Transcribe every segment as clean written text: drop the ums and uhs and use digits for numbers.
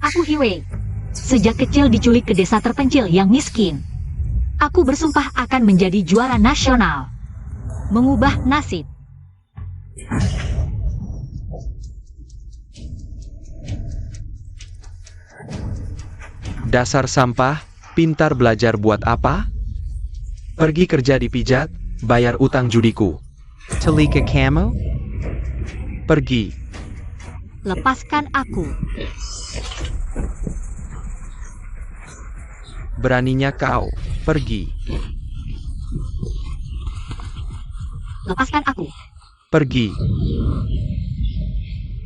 Aku Hiwei. Sejak kecil diculik ke desa terpencil yang miskin. Aku bersumpah akan menjadi juara nasional. Mengubah nasib. Dasar sampah, pintar belajar buat apa? Pergi kerja di pijat, bayar utang judiku. Talika Camo? Pergi. Lepaskan aku. Beraninya kau, pergi. Lepaskan aku. Pergi.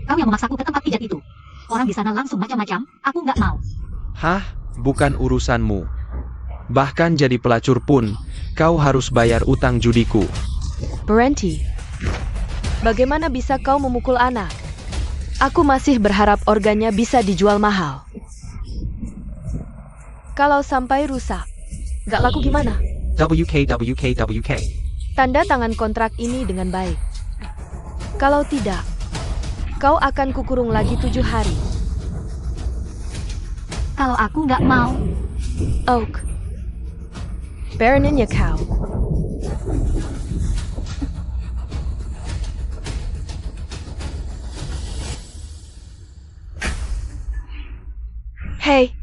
Kau yang memaksaku ke tempat pijat itu. Orang di sana langsung macam-macam, aku nggak mau. Hah? Bukan urusanmu. Bahkan jadi pelacur pun, kau harus bayar utang judiku. Berhenti. Bagaimana bisa kau memukul anak? Aku masih berharap organnya bisa dijual mahal. Kalau sampai rusak, nggak laku gimana? WK. Tanda tangan kontrak ini dengan baik. Kalau tidak, kau akan kukurung lagi 7 hari. Kalau aku nggak mau. Oak. Beraninya kau. Hei.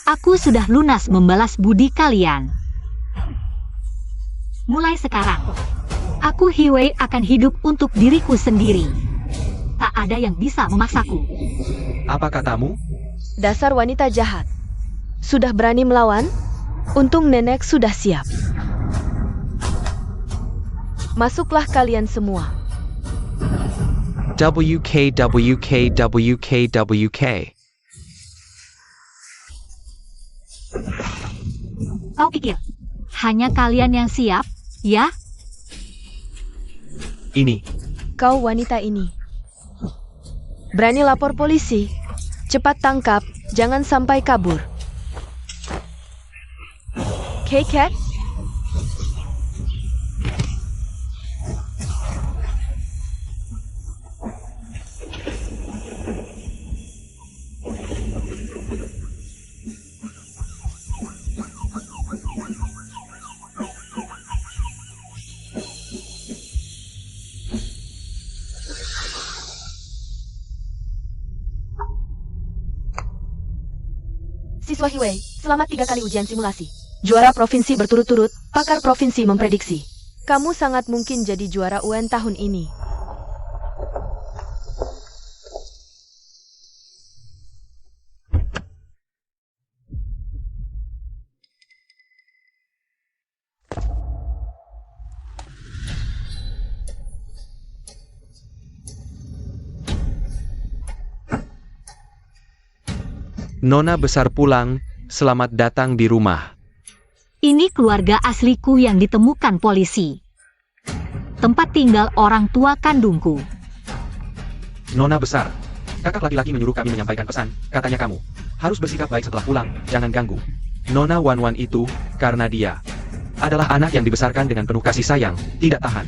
Aku sudah lunas membalas budi kalian. Mulai sekarang, aku Hiwei akan hidup untuk diriku sendiri. Tak ada yang bisa memaksaku. Apa katamu? Dasar wanita jahat. Sudah berani melawan? Untung nenek sudah siap. Masuklah kalian semua. WK. Kau pikir, hanya kalian yang siap, ya? Ini. Kau wanita ini. Berani lapor polisi. Cepat tangkap, jangan sampai kabur. K-Cat? Siswa Hiwei, selamat 3 kali ujian simulasi. Juara provinsi berturut-turut, pakar provinsi memprediksi. Kamu sangat mungkin jadi juara UN tahun ini. Nona besar pulang, selamat datang di rumah. Ini keluarga asliku yang ditemukan polisi. Tempat tinggal orang tua kandungku. Nona besar, kakak laki-laki menyuruh kami menyampaikan pesan, katanya kamu harus bersikap baik setelah pulang, jangan ganggu. Nona Wan itu, karena dia adalah anak yang dibesarkan dengan penuh kasih sayang, tidak tahan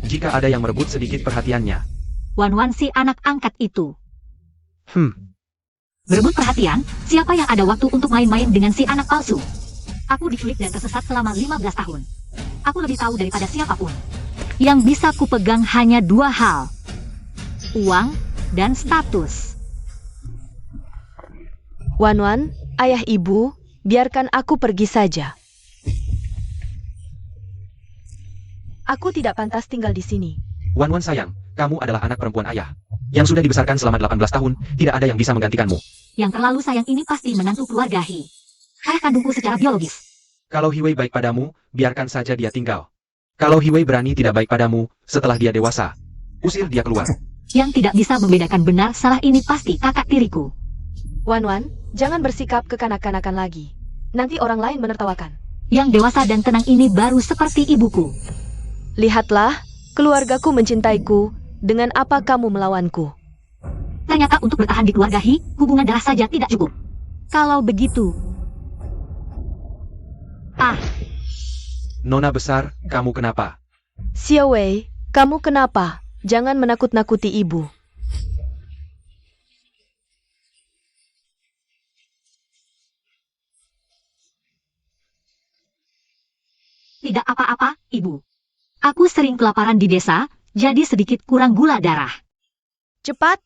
jika ada yang merebut sedikit perhatiannya. Wan si anak angkat itu. Berebut perhatian, siapa yang ada waktu untuk main-main dengan si anak palsu? Aku diculik dan tersesat selama 15 tahun. Aku lebih tahu daripada siapapun. Yang bisa kupegang hanya 2 hal. Uang dan status. Wan, ayah ibu, biarkan aku pergi saja. Aku tidak pantas tinggal di sini. Wan sayang, kamu adalah anak perempuan ayah yang sudah dibesarkan selama 18 tahun, tidak ada yang bisa menggantikanmu. Yang terlalu sayang ini pasti menantu keluarga Hi. Ayah kandungku secara biologis. Kalau Hiwei baik padamu, biarkan saja dia tinggal. Kalau Hiwei berani tidak baik padamu, setelah dia dewasa, usir dia keluar. Yang tidak bisa membedakan benar salah ini pasti kakak tiriku. Wan, jangan bersikap kekanak-kanakan lagi. Nanti orang lain menertawakan. Yang dewasa dan tenang ini baru seperti ibuku. Lihatlah, keluargaku mencintaiku. Dengan apa kamu melawanku? Ternyata untuk bertahan di keluarga Hi, hubungan darah saja tidak cukup. Kalau begitu... Nona besar, kamu kenapa? Xiaowei, kamu kenapa? Jangan menakut-nakuti ibu. Tidak apa-apa, Ibu. Aku sering kelaparan di desa, jadi sedikit kurang gula darah. Cepat!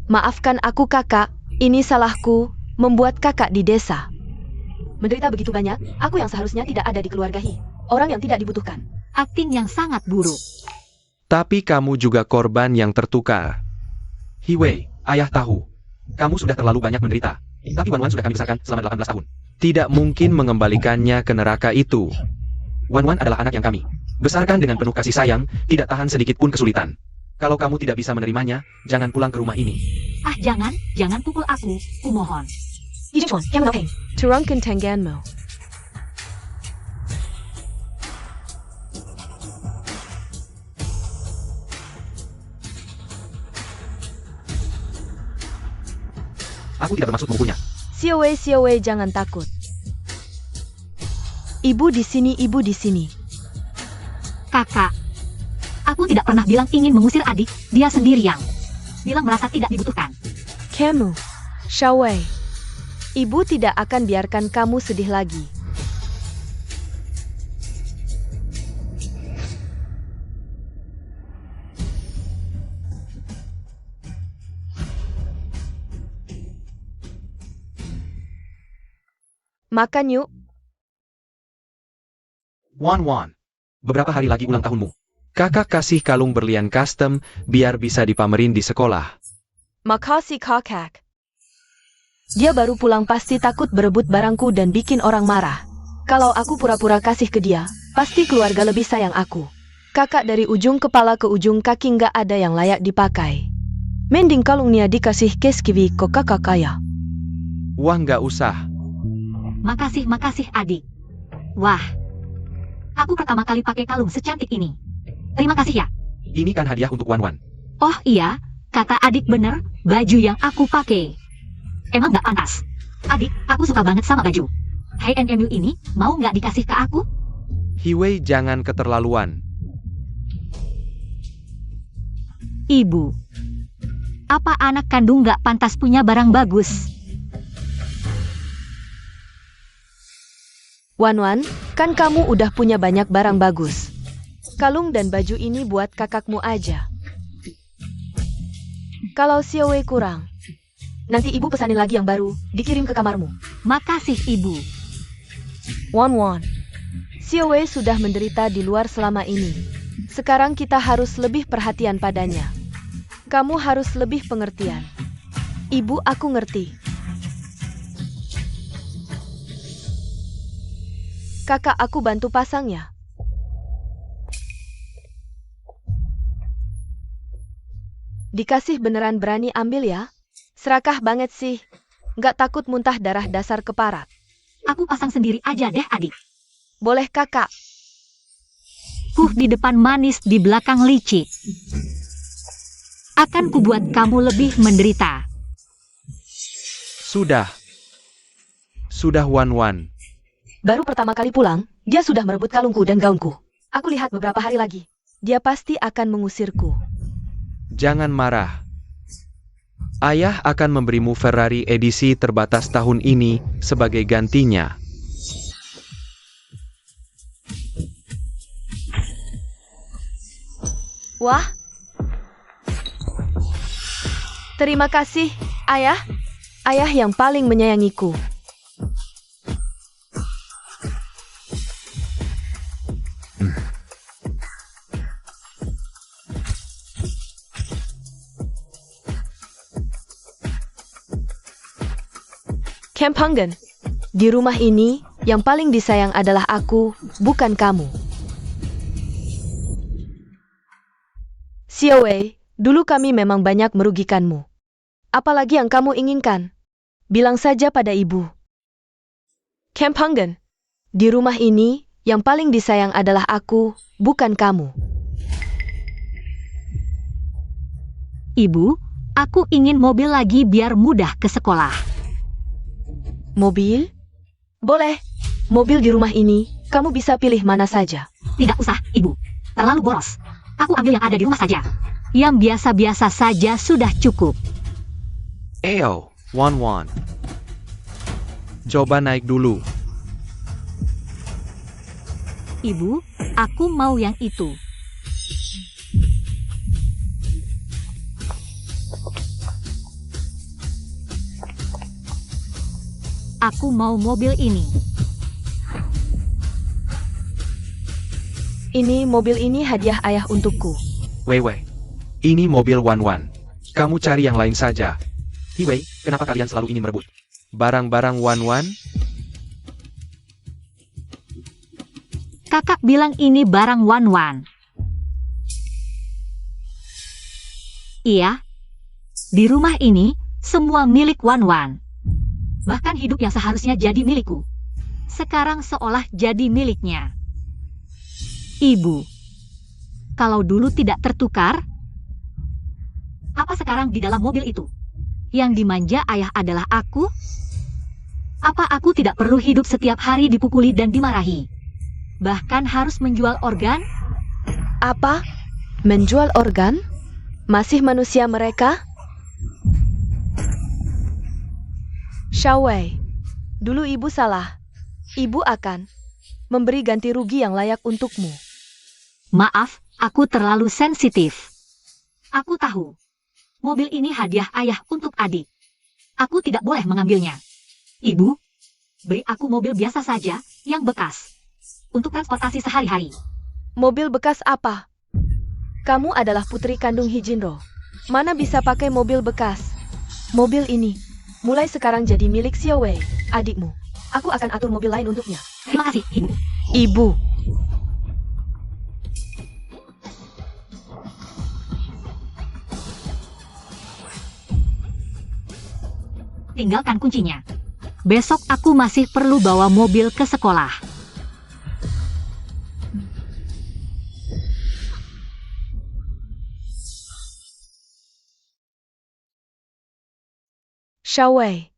Maafkan aku kakak, ini salahku, membuat kakak di desa. Menderita begitu banyak, aku yang seharusnya tidak ada di keluarga Hi. Orang yang tidak dibutuhkan. Akting yang sangat buruk. Tapi kamu juga korban yang tertukar. Hiwei, ayah tahu. Kamu sudah terlalu banyak menderita. Tapi Wan Wan sudah kami besarkan selama 18 tahun. Tidak mungkin mengembalikannya ke neraka itu. Wan Wan adalah anak yang kami besarkan dengan penuh kasih sayang, tidak tahan sedikit pun kesulitan. Kalau kamu tidak bisa menerimanya, jangan pulang ke rumah ini. Ah, jangan pukul aku, kumohon. Turunkan tanganmu. Aku tidak bermaksud memukulnya. Xiaowei, jangan takut. Ibu di sini, ibu di sini. Kakak, aku tidak pernah bilang ingin mengusir adik, dia sendiri yang bilang merasa tidak dibutuhkan. Kamu, Xiaowei. Ibu tidak akan biarkan kamu sedih lagi. Makan yuk. Wan Wan, beberapa hari lagi ulang tahunmu. Kakak kasih kalung berlian custom biar bisa dipamerin di sekolah. Makasih kakak. Dia baru pulang pasti takut berebut barangku dan bikin orang marah. Kalau aku pura-pura kasih ke dia, pasti keluarga lebih sayang aku. Kakak dari ujung kepala ke ujung kaki nggak ada yang layak dipakai. Mending kalungnya dikasih Keskiwi ke kakak kaya. Wah, nggak usah. Makasih adik. Wah, aku pertama kali pakai kalung secantik ini. Terima kasih ya. Ini kan hadiah untuk Wan Wan. Oh iya, kata adik bener, baju yang aku pakai. Emang nggak pantas. Adik, aku suka banget sama baju. H&M ini, mau nggak dikasih ke aku? Hiwei, jangan keterlaluan. Ibu, apa anak kandung nggak pantas punya barang bagus? Wan Wan, kan kamu udah punya banyak barang bagus. Kalung dan baju ini buat kakakmu aja. Kalau Xiaowei kurang, nanti ibu pesanin lagi yang baru, dikirim ke kamarmu. Makasih ibu. Wan Wan, Xiaowei sudah menderita di luar selama ini. Sekarang kita harus lebih perhatian padanya. Kamu harus lebih pengertian. Ibu, aku ngerti. Kakak, aku bantu pasang ya. Dikasih beneran berani ambil ya? Serakah banget sih. Nggak takut muntah darah dasar keparat. Aku pasang sendiri aja deh adik. Boleh kakak. Di depan manis, di belakang licik. Akan kubuat kamu lebih menderita. Sudah Wan Wan. Baru pertama kali pulang, dia sudah merebut kalungku dan gaunku. Aku lihat beberapa hari lagi. Dia pasti akan mengusirku. Jangan marah. Ayah akan memberimu Ferrari edisi terbatas tahun ini sebagai gantinya. Wah. Terima kasih, Ayah. Ayah yang paling menyayangiku. Kempangan, di rumah ini, yang paling disayang adalah aku, bukan kamu. Xiaowei, dulu kami memang banyak merugikanmu. Apalagi yang kamu inginkan? Bilang saja pada ibu. Kempangan, di rumah ini, yang paling disayang adalah aku, bukan kamu. Ibu, Aku ingin mobil lagi biar mudah ke sekolah. Mobil? Boleh. Mobil di rumah ini, kamu bisa pilih mana saja. Tidak usah, Ibu. Terlalu boros. Aku ambil yang ada di rumah saja. Yang biasa-biasa saja sudah cukup. Ayo, Wan. Coba naik dulu. Ibu, aku mau yang itu. Aku mau mobil ini. Ini mobil ini hadiah ayah untukku. Wei. Ini mobil Wan. Kamu cari yang lain saja. Hiwei, kenapa kalian selalu ingin merebut Barang-barang Wan? Kakak bilang ini barang Wan. Iya. Di rumah ini, semua milik Wan. Bahkan hidup yang seharusnya jadi milikku. Sekarang seolah jadi miliknya. Ibu, kalau dulu tidak tertukar, apa sekarang di dalam mobil itu? Yang dimanja ayah adalah aku? Apa aku tidak perlu hidup setiap hari dipukuli dan dimarahi? Bahkan harus menjual organ? Apa? Menjual organ? Masih manusia mereka? Xiaowei, dulu ibu salah. Ibu akan memberi ganti rugi yang layak untukmu. Maaf, aku terlalu sensitif. Aku tahu. Mobil ini hadiah ayah untuk adik. Aku tidak boleh mengambilnya. Ibu, beri aku mobil biasa saja, yang bekas. Untuk transportasi sehari-hari. Mobil bekas apa? Kamu adalah putri kandung Hijinro. Mana bisa pakai mobil bekas? Mobil ini, mulai sekarang jadi milik Xiaowei, adikmu. Aku akan atur mobil lain untuknya. Terima kasih, Ibu. Ibu. Tinggalkan kuncinya. Besok aku masih perlu bawa mobil ke sekolah. Xiaowei,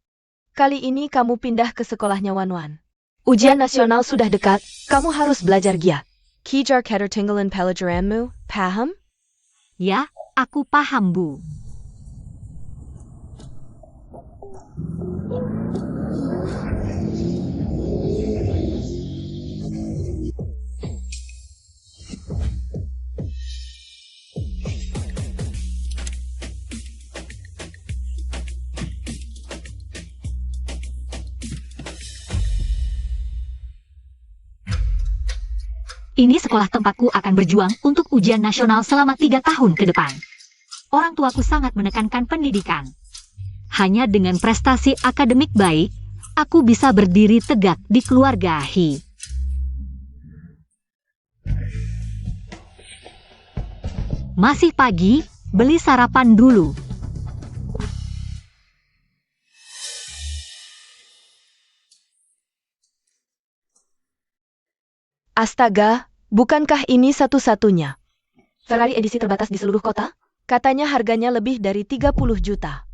kali ini kamu pindah ke sekolahnya Wan. Ujian nasional sudah dekat, kamu harus belajar giat. Kejar ketertinggalan pelajaranmu, paham? Ya, aku paham, Bu. Ini sekolah tempatku akan berjuang untuk ujian nasional selama 3 tahun ke depan. Orang tuaku sangat menekankan pendidikan. Hanya dengan prestasi akademik baik, aku bisa berdiri tegak di keluarga He. Masih pagi, beli sarapan dulu. Astaga, bukankah ini satu-satunya? Ferrari edisi terbatas di seluruh kota? Katanya harganya lebih dari 30 juta.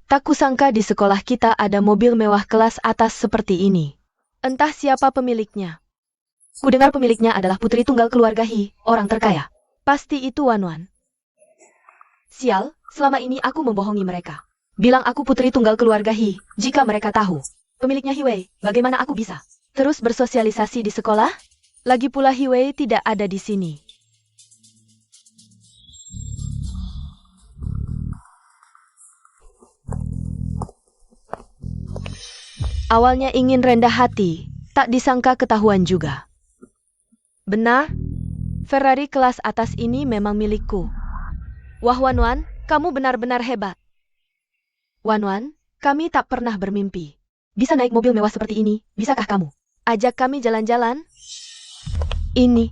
Tak kusangka di sekolah kita ada mobil mewah kelas atas seperti ini. Entah siapa pemiliknya. Kudengar pemiliknya adalah putri tunggal keluarga He, orang terkaya. Pasti itu Wan. Sial, selama ini aku membohongi mereka. Bilang aku putri tunggal keluarga He, jika mereka tahu. Pemiliknya Hiwei, bagaimana aku bisa terus bersosialisasi di sekolah? Lagi pula Hiwei tidak ada di sini. Awalnya ingin rendah hati, tak disangka ketahuan juga. Benar, Ferrari kelas atas ini memang milikku. Wah Wan, kamu benar-benar hebat. Wan, kami tak pernah bermimpi bisa naik mobil mewah seperti ini. Bisakah kamu ajak kami jalan-jalan? Ini.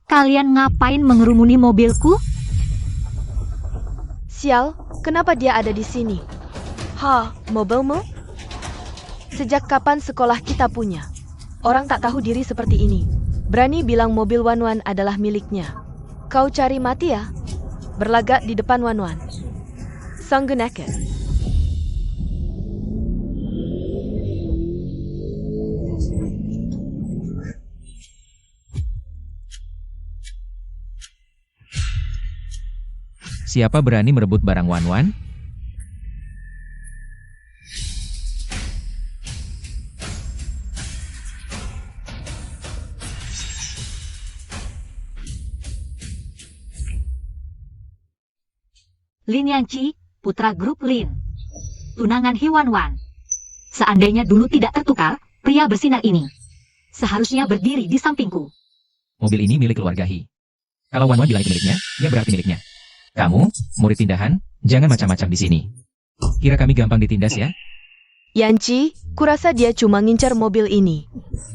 Kalian ngapain mengerumuni mobilku? Sial, kenapa dia ada di sini? Mobilmu? Sejak kapan sekolah kita punya? Orang tak tahu diri seperti ini. Berani bilang mobil Wan adalah miliknya. Kau cari mati ya? berlagak di depan Wan Wan. Sang Geneket. Siapa berani merebut barang Wan Wan? Lin Yangqi, putra grup Lin. Tunangan Hiwan Wan. Seandainya dulu tidak tertukar, pria bersinar ini seharusnya berdiri di sampingku. Mobil ini milik keluarga Hi. Kalau Wan Wan bilang itu miliknya, ya berarti miliknya. Kamu, murid tindahan, jangan macam-macam di sini. Kira kami gampang ditindas ya? Yanci, kurasa dia cuma ngincar mobil ini.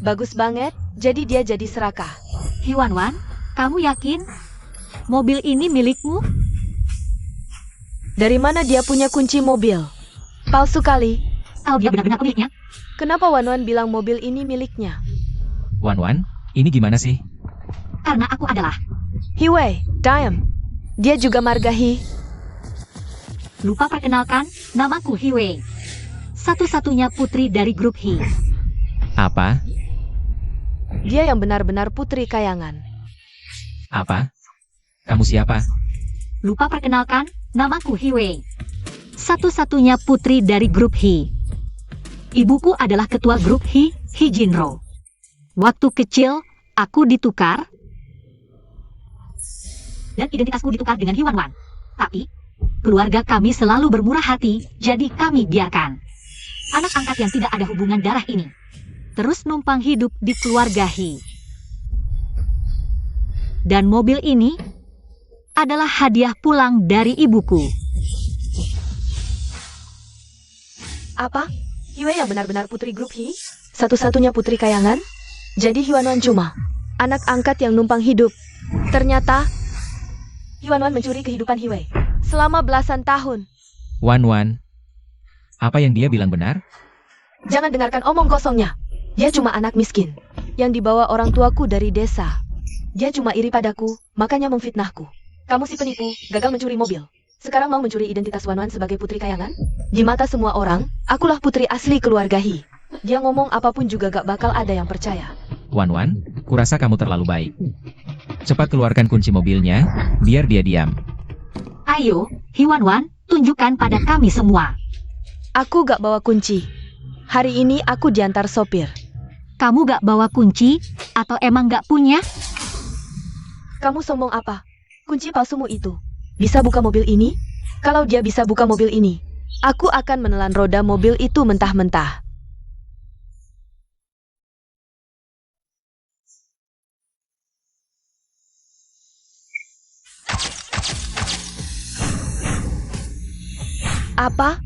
Bagus banget, jadi dia jadi serakah. Hiwan Wan, kamu yakin mobil ini milikmu? Dari mana dia punya kunci mobil? Palsu kali. Kalau dia benar-benar pemiliknya, Kenapa Wan Wan bilang mobil ini miliknya? Wan Wan, ini gimana sih? karena aku adalah. Hiwei, diam. Dia juga marga Hi. Lupa perkenalkan, namaku Hiwei. Satu-satunya putri dari grup Hi. Apa? Dia yang benar-benar putri kayangan. Apa? Kamu siapa? Lupa perkenalkan, namaku Hiwei. Satu-satunya putri dari grup Hi. Ibuku adalah ketua grup Hi, Hi Jinro. Waktu kecil, aku ditukar, dan identitasku ditukar dengan Hiwan Wan. Tapi, keluarga kami selalu bermurah hati, jadi kami biarkan anak angkat yang tidak ada hubungan darah ini terus numpang hidup di keluarga Hi. Dan mobil ini adalah hadiah pulang dari ibuku. Apa? Hiwei yang benar-benar putri grup Hi? Satu-satunya putri kayangan? Jadi Hiwan Wan cuma anak angkat yang numpang hidup. Ternyata Hiwan Wan mencuri kehidupan Hiwei selama belasan tahun. Wan Wan. Apa yang dia bilang benar? Jangan dengarkan omong kosongnya. Dia cuma anak miskin yang dibawa orang tuaku dari desa. Dia cuma iri padaku, makanya memfitnahku. Kamu si penipu, gagal mencuri mobil. Sekarang mau mencuri identitas Wan Wan sebagai putri kayangan? Di mata semua orang, akulah putri asli keluarga Hi. Dia ngomong apapun juga gak bakal ada yang percaya. Wan Wan, kurasa kamu terlalu baik. Cepat keluarkan kunci mobilnya, biar dia diam. Ayo, Hiwan Wan, tunjukkan pada kami semua. Aku gak bawa kunci. Hari ini aku diantar sopir. Kamu gak bawa kunci, atau emang gak punya? Kamu sombong apa? Kunci palsumu itu bisa buka mobil ini? Kalau dia bisa buka mobil ini, aku akan menelan roda mobil itu mentah-mentah. Apa?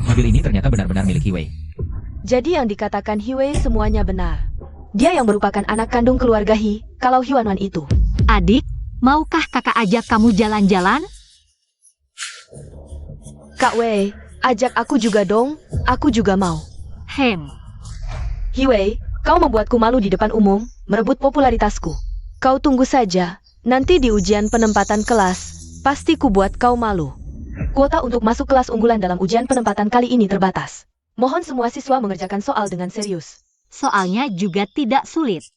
Mobil ini ternyata benar-benar milik Hiwei. Jadi yang dikatakan Hiwei semuanya benar. Dia yang merupakan anak kandung keluarga Hi, kalau Hiwan Wan itu. Adik, maukah kakak ajak kamu jalan-jalan? Kak Wei, ajak aku juga dong, aku juga mau. Hiwei, kau membuatku malu di depan umum, merebut popularitasku. Kau tunggu saja, nanti di ujian penempatan kelas, pasti ku buat kau malu. Kuota untuk masuk kelas unggulan dalam ujian penempatan kali ini terbatas. Mohon semua siswa mengerjakan soal dengan serius. Soalnya juga tidak sulit.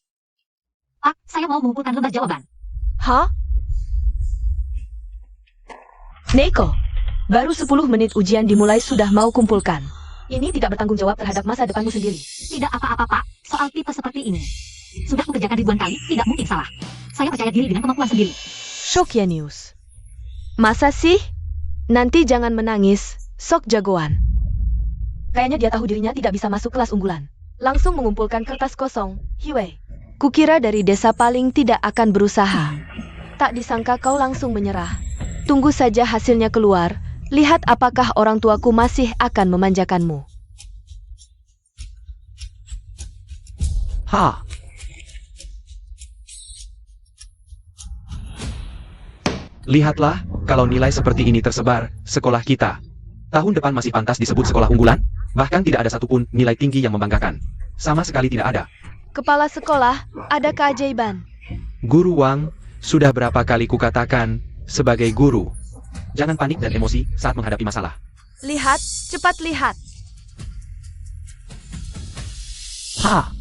Pak, saya mau mengumpulkan lembar jawaban. Hah? Neko, baru 10 menit ujian dimulai sudah mau kumpulkan. Ini tidak bertanggung jawab terhadap masa depanmu sendiri. Tidak apa-apa, Pak. Soal tipe seperti ini sudah kukerjakan ribuan kali, tidak mungkin salah. Saya percaya diri dengan kemampuan sendiri. Shokia News. Masa sih? Nanti jangan menangis, sok jagoan. Kayaknya dia tahu dirinya tidak bisa masuk kelas unggulan. Langsung mengumpulkan kertas kosong, Hiwei. Kukira dari desa paling tidak akan berusaha. Tak disangka kau langsung menyerah. Tunggu saja hasilnya keluar, lihat apakah orang tuaku masih akan memanjakanmu. Ha! Lihatlah, kalau nilai seperti ini tersebar, sekolah kita tahun depan masih pantas disebut sekolah unggulan, bahkan tidak ada satupun nilai tinggi yang membanggakan. Sama sekali tidak ada. Kepala sekolah, ada keajaiban. Guru Wang, sudah berapa kali kukatakan, sebagai guru. Jangan panik dan emosi saat menghadapi masalah. Lihat, cepat lihat. Ha!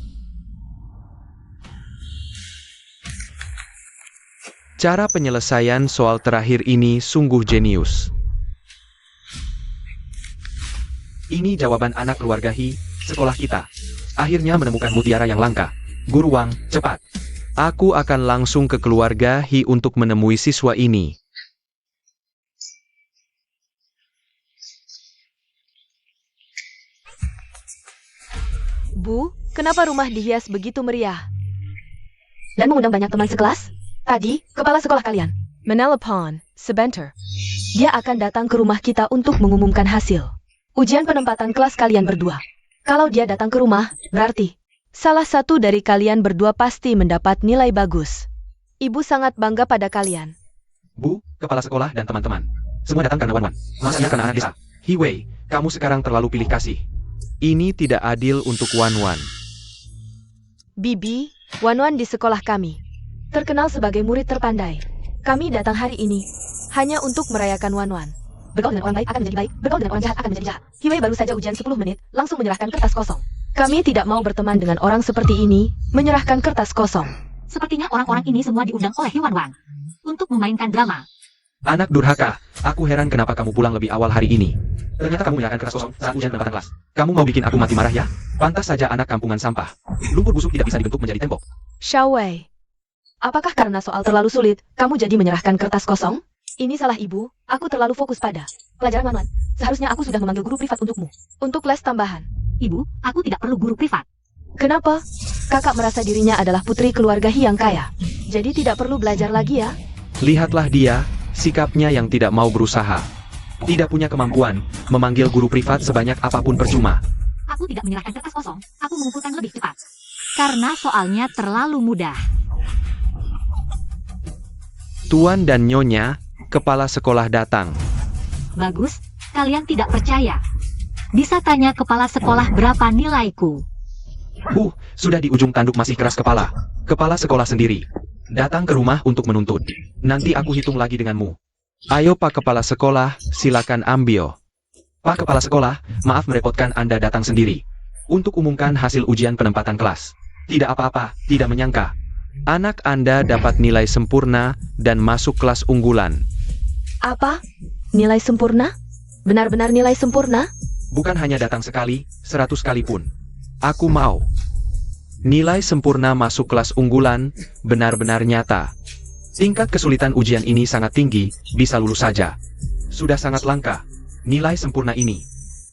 Cara penyelesaian soal terakhir ini sungguh jenius. Ini jawaban anak keluarga He, sekolah kita. Akhirnya menemukan mutiara yang langka. Guru Wang, cepat. Aku akan langsung ke keluarga He untuk menemui siswa ini. Bu, kenapa rumah dihias begitu meriah? Dan mengundang banyak teman sekelas? Tadi, kepala sekolah kalian, Menelpon, sebentar. Dia akan datang ke rumah kita untuk mengumumkan hasil ujian penempatan kelas kalian berdua. Kalau dia datang ke rumah, berarti salah satu dari kalian berdua pasti mendapat nilai bagus. Ibu sangat bangga pada kalian. Bu, kepala sekolah dan teman-teman. Semua datang karena Wan Wan. Masanya karena anak desa. He Wei, kamu sekarang terlalu pilih kasih. Ini tidak adil untuk Wan Wan. Bibi, Wan Wan di sekolah kami terkenal sebagai murid terpandai. Kami datang hari ini hanya untuk merayakan Wan Wan. Bergaul dengan orang baik akan menjadi baik, bergaul dengan orang jahat akan menjadi jahat. Hiwei baru saja ujian 10 menit, langsung menyerahkan kertas kosong. Kami tidak mau berteman dengan orang seperti ini, menyerahkan kertas kosong. Sepertinya orang-orang ini semua diundang oleh Wan Wan untuk memainkan drama. Anak durhaka, aku heran kenapa kamu pulang lebih awal hari ini. Ternyata kamu menyerahkan kertas kosong saat ujian penempatan kelas. Kamu mau bikin aku mati marah ya? Pantas saja anak kampungan sampah. Lumpur busuk tidak bisa dibentuk menjadi tembok. Xiaowei, apakah karena soal terlalu sulit, kamu jadi menyerahkan kertas kosong? Ini salah ibu, aku terlalu fokus pada pelajaran Wan Wan. Seharusnya aku sudah memanggil guru privat untukmu. Untuk les tambahan. Ibu, aku tidak perlu guru privat. Kenapa? Kakak merasa dirinya adalah putri keluarga He yang kaya. Jadi tidak perlu belajar lagi ya? Lihatlah dia, sikapnya yang tidak mau berusaha. Tidak punya kemampuan, memanggil guru privat sebanyak apapun percuma. Aku tidak menyerahkan kertas kosong, aku mengumpulkan lebih cepat. Karena soalnya terlalu mudah. Tuan dan Nyonya, kepala sekolah datang. Bagus, kalian tidak percaya. Bisa tanya kepala sekolah berapa nilaiku. Sudah di ujung tanduk masih keras kepala. Kepala sekolah sendiri. Datang ke rumah untuk menuntut. Nanti aku hitung lagi denganmu. Ayo Pak Kepala Sekolah, silakan ambil. Pak Kepala Sekolah, maaf merepotkan Anda datang sendiri. Untuk umumkan hasil ujian penempatan kelas. Tidak apa-apa, tidak menyangka. Anak Anda dapat nilai sempurna dan masuk kelas unggulan. Apa? Nilai sempurna? Benar-benar nilai sempurna? Bukan hanya datang sekali, 100 kali pun. Aku mau. Nilai sempurna masuk kelas unggulan, benar-benar nyata. Tingkat kesulitan ujian ini sangat tinggi, bisa lulus saja. Sudah sangat langka. Nilai sempurna ini.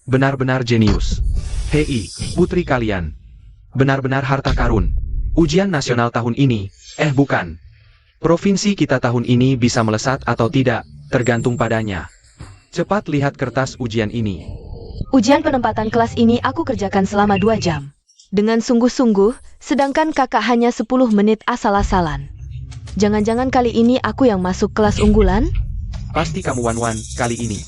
Benar-benar jenius. Hei, putri kalian. Benar-benar harta karun. Ujian nasional tahun ini, bukan. Provinsi kita tahun ini bisa melesat atau tidak, tergantung padanya. Cepat lihat kertas ujian ini. Ujian penempatan kelas ini aku kerjakan selama 2 jam. Dengan sungguh-sungguh, sedangkan kakak hanya 10 menit asal-asalan. Jangan-jangan kali ini aku yang masuk kelas unggulan? Pasti kamu Wan Wan, kali ini.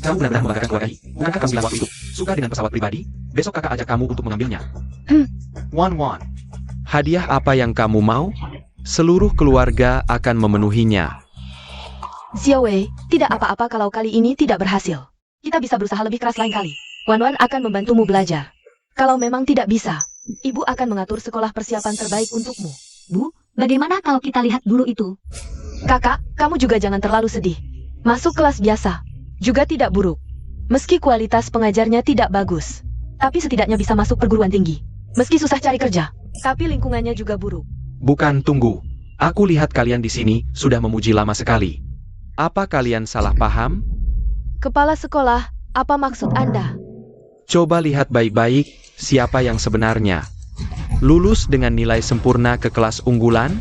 Kamu benar-benar membanggakan keluarga He. Bukankah kamu bilang waktu itu, suka dengan pesawat pribadi? Besok kakak ajak kamu untuk mengambilnya. Wan Wan. Hadiah apa yang kamu mau? Seluruh keluarga akan memenuhinya. Xiaowei, tidak apa-apa kalau kali ini tidak berhasil. Kita bisa berusaha lebih keras lain kali. Wan Wan akan membantumu belajar. Kalau memang tidak bisa, ibu akan mengatur sekolah persiapan terbaik untukmu. Bu, bagaimana kalau kita lihat dulu itu? Kakak, kamu juga jangan terlalu sedih. Masuk kelas biasa juga tidak buruk. Meski kualitas pengajarnya tidak bagus, tapi setidaknya bisa masuk perguruan tinggi. Meski susah cari kerja, tapi lingkungannya juga buruk. Bukan, tunggu. Aku lihat kalian di sini sudah memuji lama sekali. Apa kalian salah paham? Kepala sekolah, apa maksud Anda? Coba lihat baik-baik, siapa yang sebenarnya. Lulus dengan nilai sempurna ke kelas unggulan?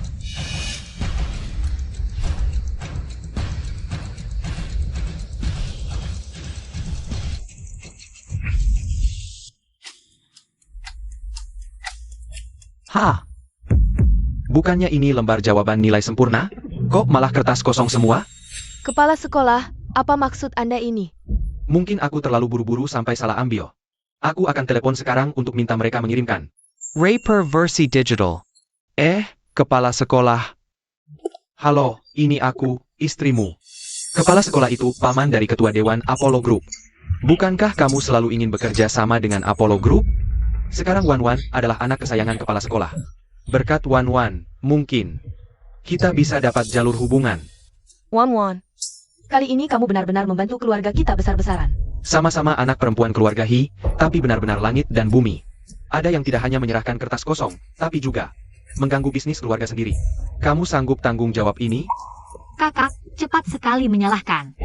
Bukannya ini lembar jawaban nilai sempurna? Kok malah kertas kosong semua? Kepala sekolah, apa maksud Anda ini? Mungkin aku terlalu buru-buru sampai salah ambil. Aku akan telepon sekarang untuk minta mereka mengirimkan. Raper versi digital. Kepala sekolah. Halo, ini aku, istrimu. Kepala sekolah itu paman dari ketua Dewan Apollo Group. Bukankah kamu selalu ingin bekerja sama dengan Apollo Group? Sekarang Wan Wan adalah anak kesayangan kepala sekolah. Berkat Wan Wan, mungkin kita bisa dapat jalur hubungan. Wan Wan, kali ini kamu benar-benar membantu keluarga kita besar-besaran. Sama-sama anak perempuan keluarga He, tapi benar-benar langit dan bumi. Ada yang tidak hanya menyerahkan kertas kosong, tapi juga mengganggu bisnis keluarga sendiri. Kamu sanggup tanggung jawab ini? Kakak, cepat sekali menyalahkan.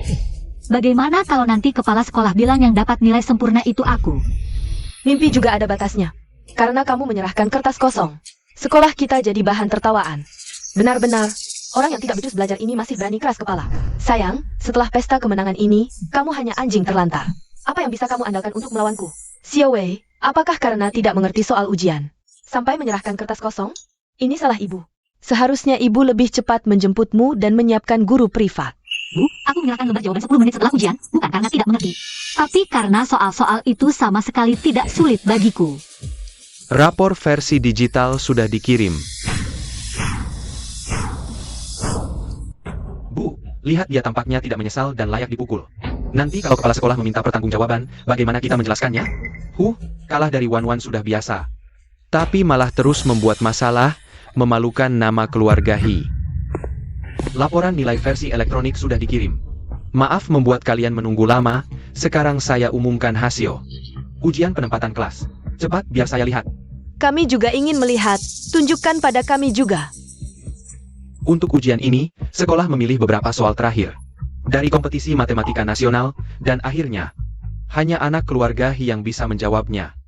Bagaimana kalau nanti kepala sekolah bilang yang dapat nilai sempurna itu aku? Mimpi juga ada batasnya. Karena kamu menyerahkan kertas kosong, sekolah kita jadi bahan tertawaan. Benar-benar, orang yang tidak becus belajar ini masih berani keras kepala. Sayang, setelah pesta kemenangan ini, kamu hanya anjing terlantar. Apa yang bisa kamu andalkan untuk melawanku? Xiao Wei, apakah karena tidak mengerti soal ujian? Sampai menyerahkan kertas kosong? Ini salah ibu. Seharusnya ibu lebih cepat menjemputmu dan menyiapkan guru privat. Bu, aku menyerahkan lembar jawaban 10 menit setelah ujian, bukan karena tidak mengerti. Tapi karena soal-soal itu sama sekali tidak sulit bagiku. Rapor versi digital sudah dikirim. Bu, lihat dia tampaknya tidak menyesal dan layak dipukul. Nanti kalau kepala sekolah meminta pertanggungjawaban, bagaimana kita menjelaskannya? Kalah dari Wan Wan sudah biasa. Tapi malah terus membuat masalah, memalukan nama keluarga He. Laporan nilai versi elektronik sudah dikirim. Maaf membuat kalian menunggu lama, sekarang saya umumkan hasil. Ujian penempatan kelas. Cepat biar saya lihat. Kami juga ingin melihat, tunjukkan pada kami juga. Untuk ujian ini, sekolah memilih beberapa soal terakhir dari kompetisi matematika nasional, dan akhirnya, hanya anak keluarga He yang bisa menjawabnya.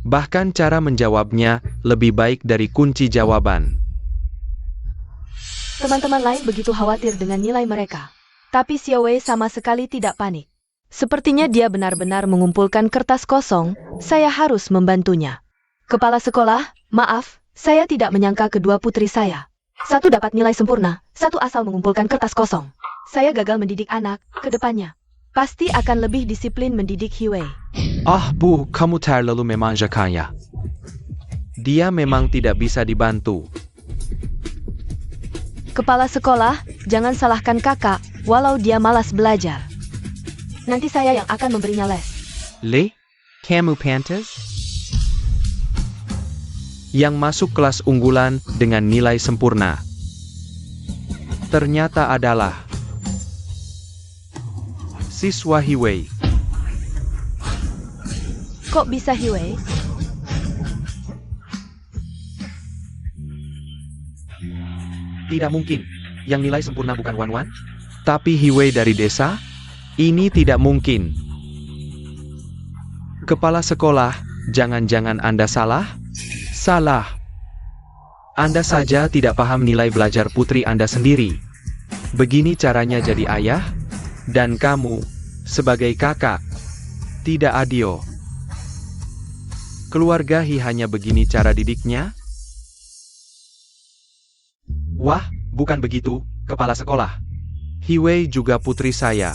Bahkan cara menjawabnya lebih baik dari kunci jawaban. Teman-teman lain begitu khawatir dengan nilai mereka. Tapi Xiao Wei sama sekali tidak panik. Sepertinya dia benar-benar mengumpulkan kertas kosong, saya harus membantunya. Kepala sekolah, maaf, saya tidak menyangka kedua putri saya. Satu dapat nilai sempurna, satu asal mengumpulkan kertas kosong. Saya gagal mendidik anak, ke depannya. Pasti akan lebih disiplin mendidik He Wei. Bu, kamu terlalu memanjakannya. Dia memang tidak bisa dibantu. Kepala sekolah, jangan salahkan kakak, walau dia malas belajar. Nanti saya yang akan memberinya les. Kamu pantas? Yang masuk kelas unggulan dengan nilai sempurna ternyata adalah siswa He Wei. Kok bisa He Wei? tidak mungkin. Yang nilai sempurna bukan Wan Wan? Tapi He Wei dari desa? Ini tidak mungkin. Kepala sekolah, jangan-jangan Anda salah? Salah. Anda saja tidak paham nilai belajar putri Anda sendiri. Begini caranya jadi ayah, dan kamu, sebagai kakak, tidak adil. Keluarga He hanya begini cara didiknya? Wah, bukan begitu, kepala sekolah. He Wei juga putri saya.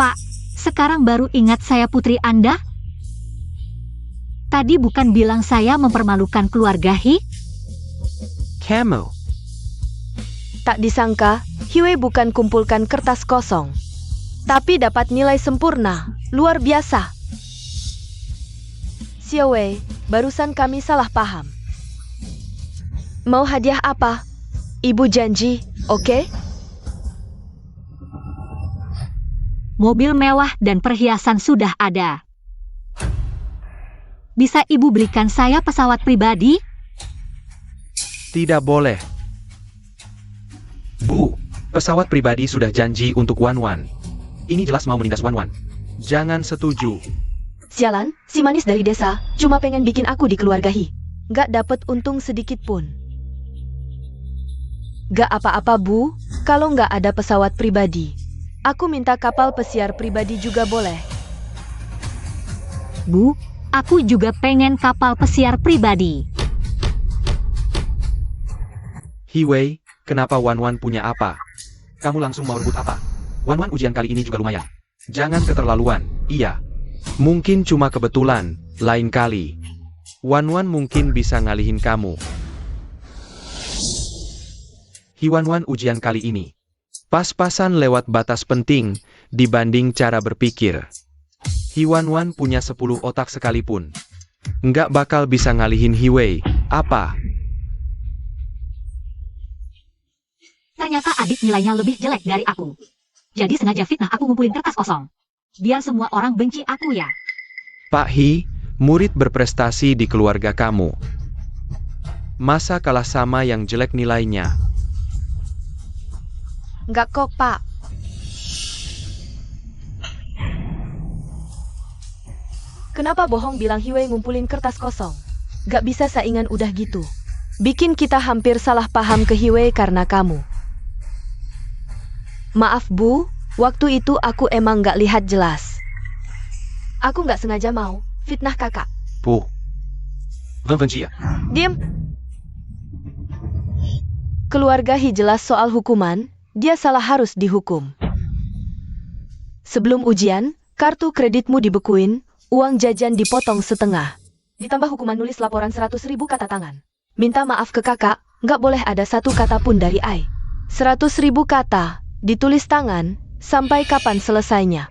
Pak, sekarang baru ingat saya putri Anda? Tadi bukan bilang saya mempermalukan keluarga He? Kamu. Tak disangka, He Wei bukan kumpulkan kertas kosong. Tapi dapat nilai sempurna, luar biasa. Xiao Wei, barusan kami salah paham. Mau hadiah apa? Ibu janji, oke? Mobil mewah dan perhiasan sudah ada. Bisa ibu berikan saya pesawat pribadi? Tidak boleh. Bu, pesawat pribadi sudah janji untuk Wan Wan. Ini jelas mau menindas Wan Wan. Jangan setuju. Sialan, si manis dari desa, cuma pengen bikin aku di keluarga He. Gak dapet untung sedikit pun. Gak apa-apa Bu, kalau gak ada pesawat pribadi. Aku minta kapal pesiar pribadi juga boleh. Bu, aku juga pengen kapal pesiar pribadi. He Wei, kenapa Wan Wan punya apa? Kamu langsung mau rebut apa? Wan Wan ujian kali ini juga lumayan. Jangan keterlaluan, iya. Mungkin cuma kebetulan, lain kali. Wan Wan mungkin bisa ngalihin kamu. He Wan Wan ujian kali ini. Pas-pasan lewat batas penting dibanding cara berpikir. Hiwan-wan punya 10 otak sekalipun. Nggak bakal bisa ngalihin Hiwei, apa? Ternyata Adit nilainya lebih jelek dari aku. Jadi sengaja fitnah aku ngumpulin kertas kosong. Biar semua orang benci aku ya. Pak Hi, murid berprestasi di keluarga kamu. Masa kalah sama yang jelek nilainya? Nggak kok, Pak. Kenapa bohong bilang Hiwei ngumpulin kertas kosong? Nggak bisa saingan udah gitu. Bikin kita hampir salah paham ke Hiwei karena kamu. Maaf Bu, waktu itu aku emang nggak lihat jelas. Aku nggak sengaja mau fitnah kakak. Bu. Benci ya? Diam. Keluarga Hi jelas soal hukuman, dia salah harus dihukum. Sebelum ujian, kartu kreditmu dibekuin, uang jajan dipotong setengah. Ditambah hukuman nulis laporan 100.000 kata tangan. Minta maaf ke kakak, nggak boleh ada satu kata pun dari Ai. 100.000 kata, ditulis tangan, sampai kapan selesainya?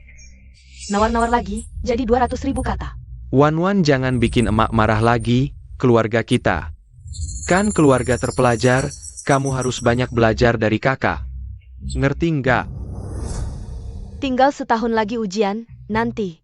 Nawar-nawar lagi, jadi 200.000 kata. Wan-wan jangan bikin emak marah lagi, keluarga kita. Kan keluarga terpelajar, kamu harus banyak belajar dari kakak. Ngerti nggak? Tinggal setahun lagi ujian, nanti.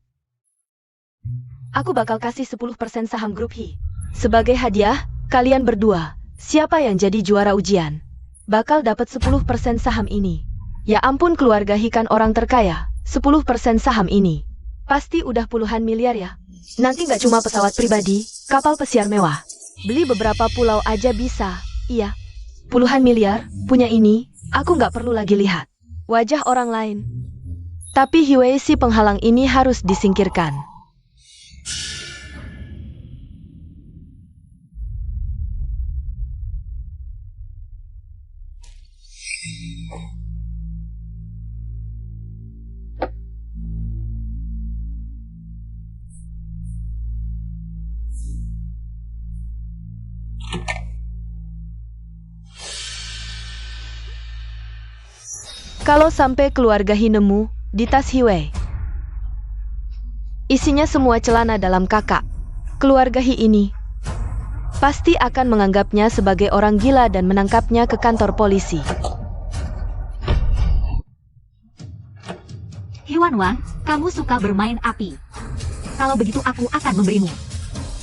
Aku bakal kasih 10% saham grup Hi. Sebagai hadiah, kalian berdua, siapa yang jadi juara ujian, bakal dapat 10% saham ini. Ya ampun keluarga Hi kan orang terkaya, 10% saham ini. Pasti udah puluhan miliar ya. Nanti nggak cuma pesawat pribadi, kapal pesiar mewah. Beli beberapa pulau aja bisa, iya. Puluhan miliar, punya ini, aku nggak perlu lagi lihat wajah orang lain. Tapi Hiwei si penghalang ini harus disingkirkan. Kalau sampai keluarga Hi nemu di tas Hiwei, isinya semua celana dalam kakak, keluarga Hi ini pasti akan menganggapnya sebagai orang gila dan menangkapnya ke kantor polisi. Hiwan-wan, kamu suka bermain api. Kalau begitu aku akan memberimu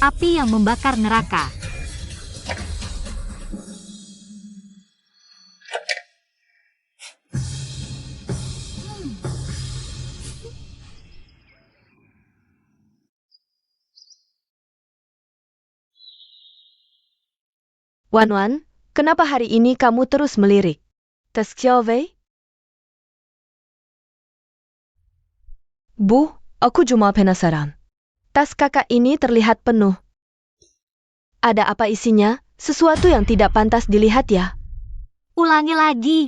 api yang membakar neraka. Wan-wan, kenapa hari ini kamu terus melirik? Tas Xiaowei? Bu, aku cuma penasaran. Tas kakak ini terlihat penuh. Ada apa isinya? Sesuatu yang tidak pantas dilihat ya? Ulangi lagi.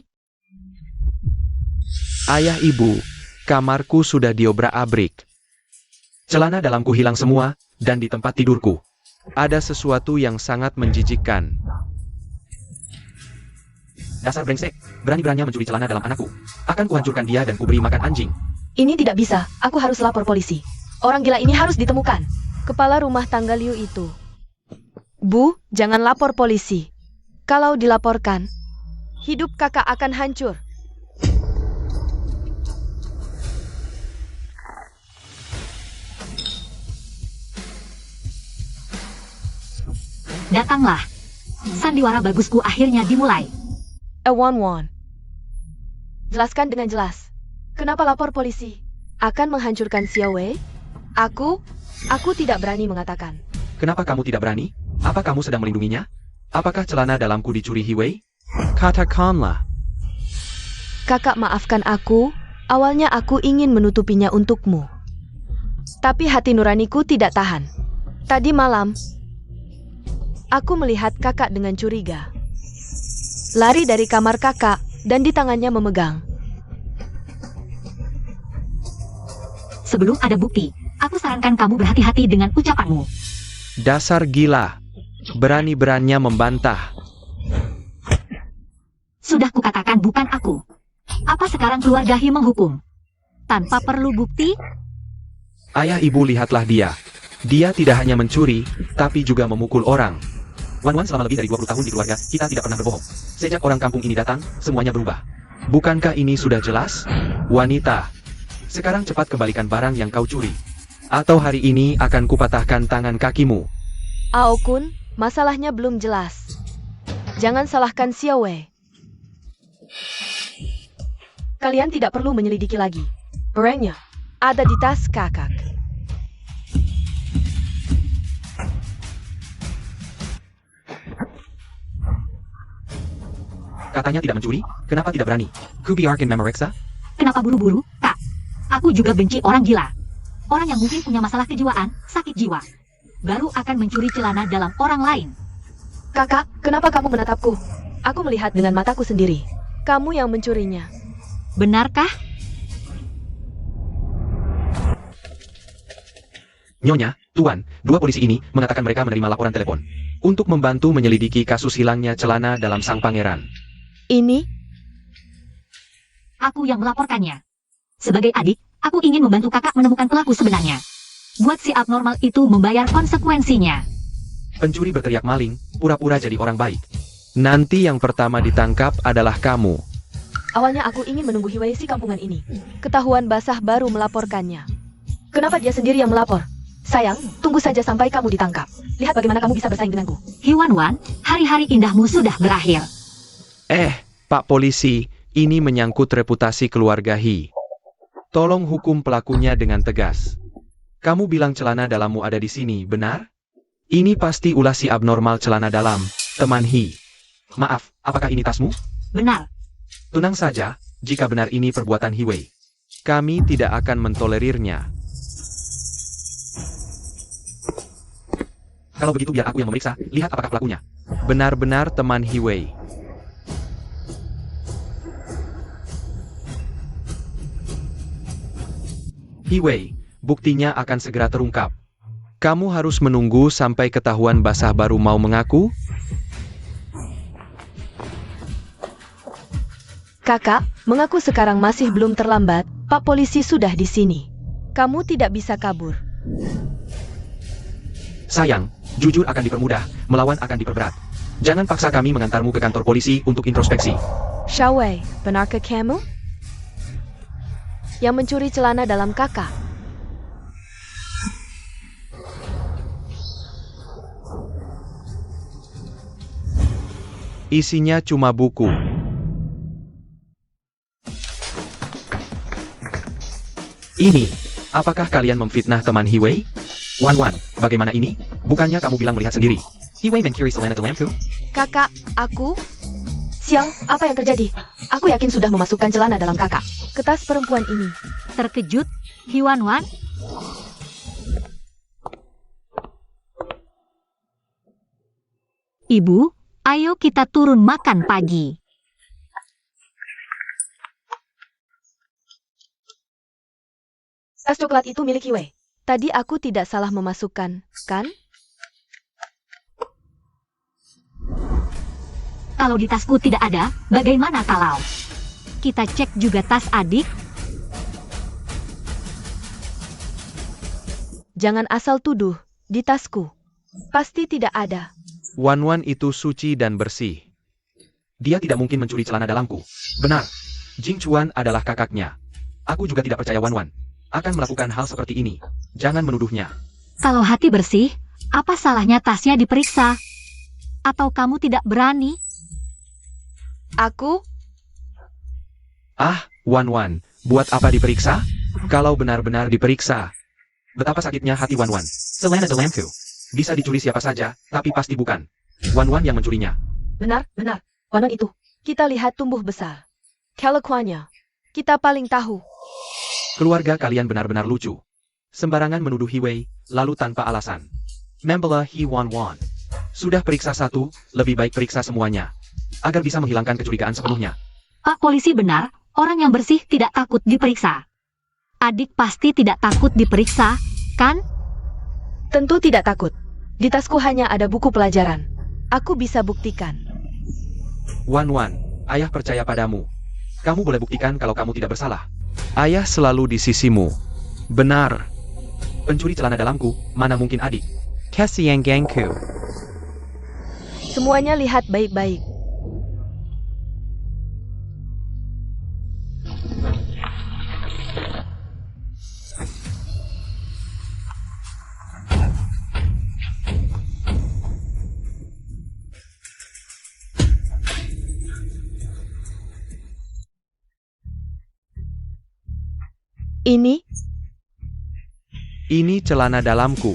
Ayah ibu, kamarku sudah diobrak-abrik. Celana dalamku hilang semua, dan di tempat tidurku. Ada sesuatu yang sangat menjijikkan. Dasar brengsek, berani-beraninya mencuri celana dalam anakku. Akan kuhancurkan dia dan kuberi makan anjing. Ini tidak bisa, aku harus lapor polisi. Orang gila ini harus ditemukan. Kepala rumah tangga Liu itu. Bu, jangan lapor polisi. Kalau dilaporkan, hidup kakak akan hancur. Datanglah. Sandiwara bagusku akhirnya dimulai. Wan-wan. Jelaskan dengan jelas. Kenapa lapor polisi? Akan menghancurkan Xiaowei? Aku tidak berani mengatakan. Kenapa kamu tidak berani? Apa kamu sedang melindunginya? Apakah celana dalamku dicuri Hiwei? Katakanlah. Kakak maafkan aku, awalnya aku ingin menutupinya untukmu. Tapi hati nuraniku tidak tahan. Tadi malam, aku melihat kakak dengan curiga. Lari dari kamar kakak, dan di tangannya memegang. Sebelum ada bukti, aku sarankan kamu berhati-hati dengan ucapanmu. Dasar gila. Berani-beraninya membantah. Sudah kukatakan bukan aku. Apa sekarang keluarga He menghukum. Tanpa perlu bukti, Ayah ibu lihatlah dia. Dia tidak hanya mencuri, tapi juga memukul orang. Wan selama lebih dari 20 tahun di keluarga, kita tidak pernah berbohong. Sejak orang kampung ini datang, semuanya berubah. Bukankah ini sudah jelas? Wanita, sekarang cepat kembalikan barang yang kau curi. Atau hari ini akan kupatahkan tangan kakimu. Aokun, masalahnya belum jelas. Jangan salahkan Xiao Wei. Kalian tidak perlu menyelidiki lagi. Barangnya ada di tas kakak. Katanya tidak mencuri, kenapa tidak berani? Kubiarkan memeriksa? kenapa buru-buru, Kak? Aku juga benci orang gila. Orang yang mungkin punya masalah kejiwaan, sakit jiwa. Baru akan mencuri celana dalam orang lain. Kakak, kenapa kamu menatapku? Aku melihat dengan mataku sendiri. Kamu yang mencurinya. Benarkah? Nyonya, Tuan, dua polisi ini mengatakan mereka menerima laporan telepon. Untuk membantu menyelidiki kasus hilangnya celana dalam sang pangeran. Ini? Aku yang melaporkannya. Sebagai adik, aku ingin membantu kakak menemukan pelaku sebenarnya. Buat si abnormal itu membayar konsekuensinya. Pencuri berteriak maling, pura-pura jadi orang baik. Nanti yang pertama ditangkap adalah kamu. Awalnya aku ingin menunggu Hiwei si kampungan ini. Ketahuan basah baru melaporkannya. Kenapa dia sendiri yang melapor? Sayang, tunggu saja sampai kamu ditangkap. Lihat bagaimana kamu bisa bersaing denganku. Hiwan-wan, hari-hari indahmu sudah berakhir. Pak Polisi, ini menyangkut reputasi keluarga He. Tolong hukum pelakunya dengan tegas. Kamu bilang celana dalammu ada di sini, benar? Ini pasti ulah si abnormal celana dalam, teman He. Maaf, apakah ini tasmu? Benar. Tenang saja, jika benar ini perbuatan Hiwei. Kami tidak akan mentolerirnya. Kalau begitu biar aku yang memeriksa, lihat apakah pelakunya. Benar-benar teman Hiwei. Hiwei, Buktinya akan segera terungkap. Kamu harus menunggu sampai ketahuan basah baru mau mengaku? Kakak, mengaku sekarang masih belum terlambat. Pak Polisi sudah di sini. Kamu tidak bisa kabur. sayang, jujur akan dipermudah, melawan akan diperberat. Jangan paksa kami mengantarmu ke kantor polisi untuk introspeksi. Xiao Wei, benarkah kamu yang mencuri celana dalam kakak? Isinya cuma buku. Ini, apakah kalian memfitnah teman Hiwei? Wan, bagaimana ini? Bukannya kamu bilang melihat sendiri? Hiwei mencuri celana dalamku? Kakak, aku? Siang, apa yang terjadi? Aku yakin sudah memasukkan celana dalam kakak ke tas perempuan ini. Terkejut, Hiwan-wan? Ibu, ayo kita turun makan pagi. Tas coklat itu milik Hiwei. Tadi aku tidak salah memasukkan, kan? Kalau di tasku tidak ada, bagaimana kalau kita cek juga tas adik? Jangan asal tuduh, di tasku. Pasti tidak ada. Wan itu suci dan bersih. Dia tidak mungkin mencuri celana dalamku. Benar. Jing Chuan adalah kakaknya. Aku juga tidak percaya Wan akan melakukan hal seperti ini. Jangan menuduhnya. Kalau hati bersih, apa salahnya tasnya diperiksa? Atau kamu tidak berani? Aku? Wan, buat apa diperiksa? Kalau benar-benar diperiksa. Betapa sakitnya hati Wan. Celana dalamku. Bisa dicuri siapa saja, tapi pasti bukan Wan yang mencurinya. Benar. Wan itu. Kita lihat tumbuh besar. Kelakuannya. Kita paling tahu. Keluarga kalian benar-benar lucu. Sembarangan menuduh Hiwei, lalu tanpa alasan. Membela He Wan. Sudah periksa satu, lebih baik periksa semuanya. Agar bisa menghilangkan kecurigaan sepenuhnya. Pak Polisi benar, orang yang bersih tidak takut diperiksa. Adik pasti tidak takut diperiksa, kan? Tentu tidak takut. Di tasku hanya ada buku pelajaran. Aku bisa buktikan. Wan, ayah percaya padamu. Kamu boleh buktikan kalau kamu tidak bersalah. Ayah selalu di sisimu. Benar. Pencuri celana dalamku, mana mungkin adik. Kasihan gengku. Semuanya lihat baik-baik. Ini celana dalamku.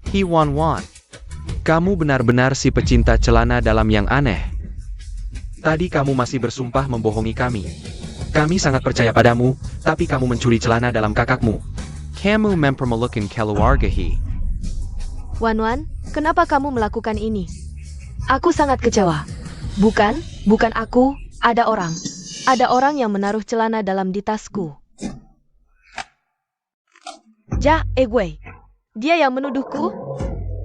Hiwan-wan. Kamu benar-benar si pecinta celana dalam yang aneh. Tadi kamu masih bersumpah membohongi kami. Kami sangat percaya padamu, tapi kamu mencuri celana dalam kakakmu. Kamu mempermalukan keluargahi. Wan-Wan, kenapa kamu melakukan ini? Aku sangat kecewa. Bukan aku, ada orang. Ada orang yang menaruh celana dalam di tasku. Gue. Dia yang menuduhku?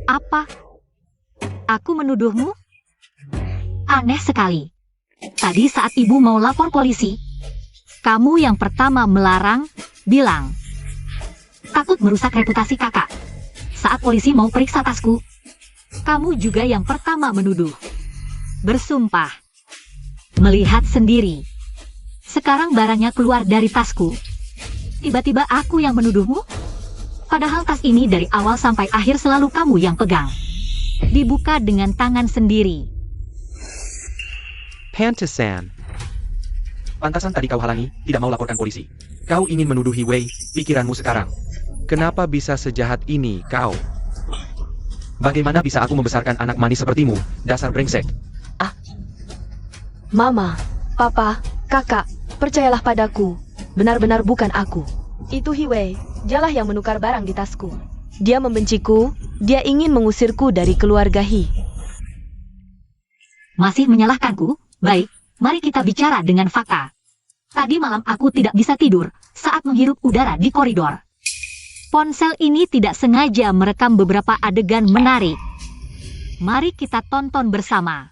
Apa? Aku menuduhmu? Aneh sekali. Tadi saat ibu mau lapor polisi, kamu yang pertama melarang, bilang takut merusak reputasi kakak. Saat polisi mau periksa tasku, kamu juga yang pertama menuduh. Bersumpah. Melihat sendiri. Sekarang barangnya keluar dari tasku. Tiba-tiba aku yang menuduhmu? Padahal tas ini dari awal sampai akhir selalu kamu yang pegang. Dibuka dengan tangan sendiri. Pantesan. Pantasan tadi kau halangi, tidak mau laporkan polisi. Kau ingin menuduhi Wei, pikiranmu sekarang. Kenapa bisa sejahat ini kau? Bagaimana bisa aku membesarkan anak manis sepertimu, dasar brengsek? Mama, Papa, Kakak, percayalah padaku. Benar-benar bukan aku. Itu Hiwei, dialah yang menukar barang di tasku. Dia membenciku, dia ingin mengusirku dari keluarga Hi. Masih menyalahkanku? Baik, mari kita bicara dengan fakta. Tadi malam aku tidak bisa tidur saat menghirup udara di koridor. Ponsel ini tidak sengaja merekam beberapa adegan menarik. Mari kita tonton bersama.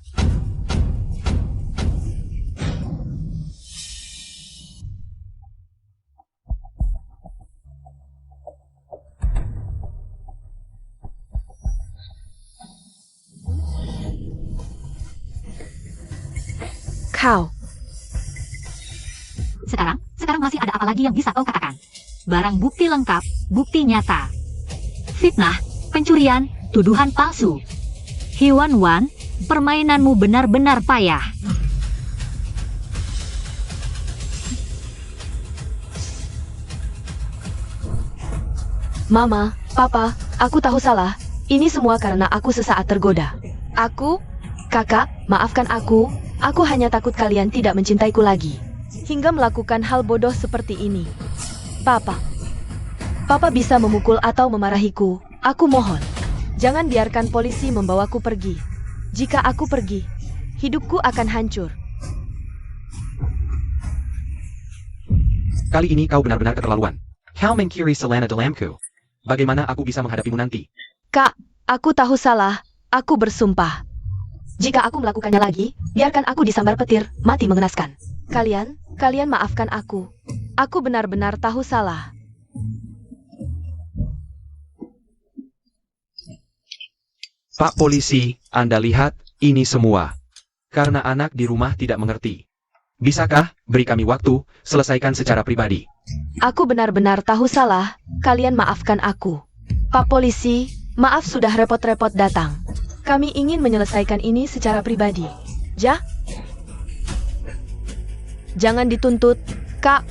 Kau. Sekarang masih ada apa lagi yang bisa kau katakan? Barang bukti lengkap, bukti nyata. Fitnah, pencurian, tuduhan palsu. Hiwan-wan, permainanmu benar-benar payah. Mama, Papa, aku tahu salah. Ini semua karena aku sesaat tergoda. Kakak, maafkan aku. Aku hanya takut kalian tidak mencintaiku lagi. Hingga melakukan hal bodoh seperti ini. Papa bisa memukul atau memarahiku. Aku mohon. Jangan biarkan polisi membawaku pergi. Jika aku pergi, hidupku akan hancur. Kali ini kau benar-benar keterlaluan. Kau mencuri celana dalamku. Bagaimana aku bisa menghadapimu nanti? Kak, aku tahu salah. Aku bersumpah. Jika aku melakukannya lagi, biarkan aku disambar petir, mati mengenaskan. Kalian maafkan aku. Aku benar-benar tahu salah. Pak Polisi, Anda lihat, ini semua. Karena anak di rumah tidak mengerti. Bisakah beri kami waktu, selesaikan secara pribadi? Aku benar-benar tahu salah. Kalian maafkan aku. Pak Polisi, maaf sudah repot-repot datang. Kami ingin menyelesaikan ini secara pribadi. Jangan dituntut. Kak,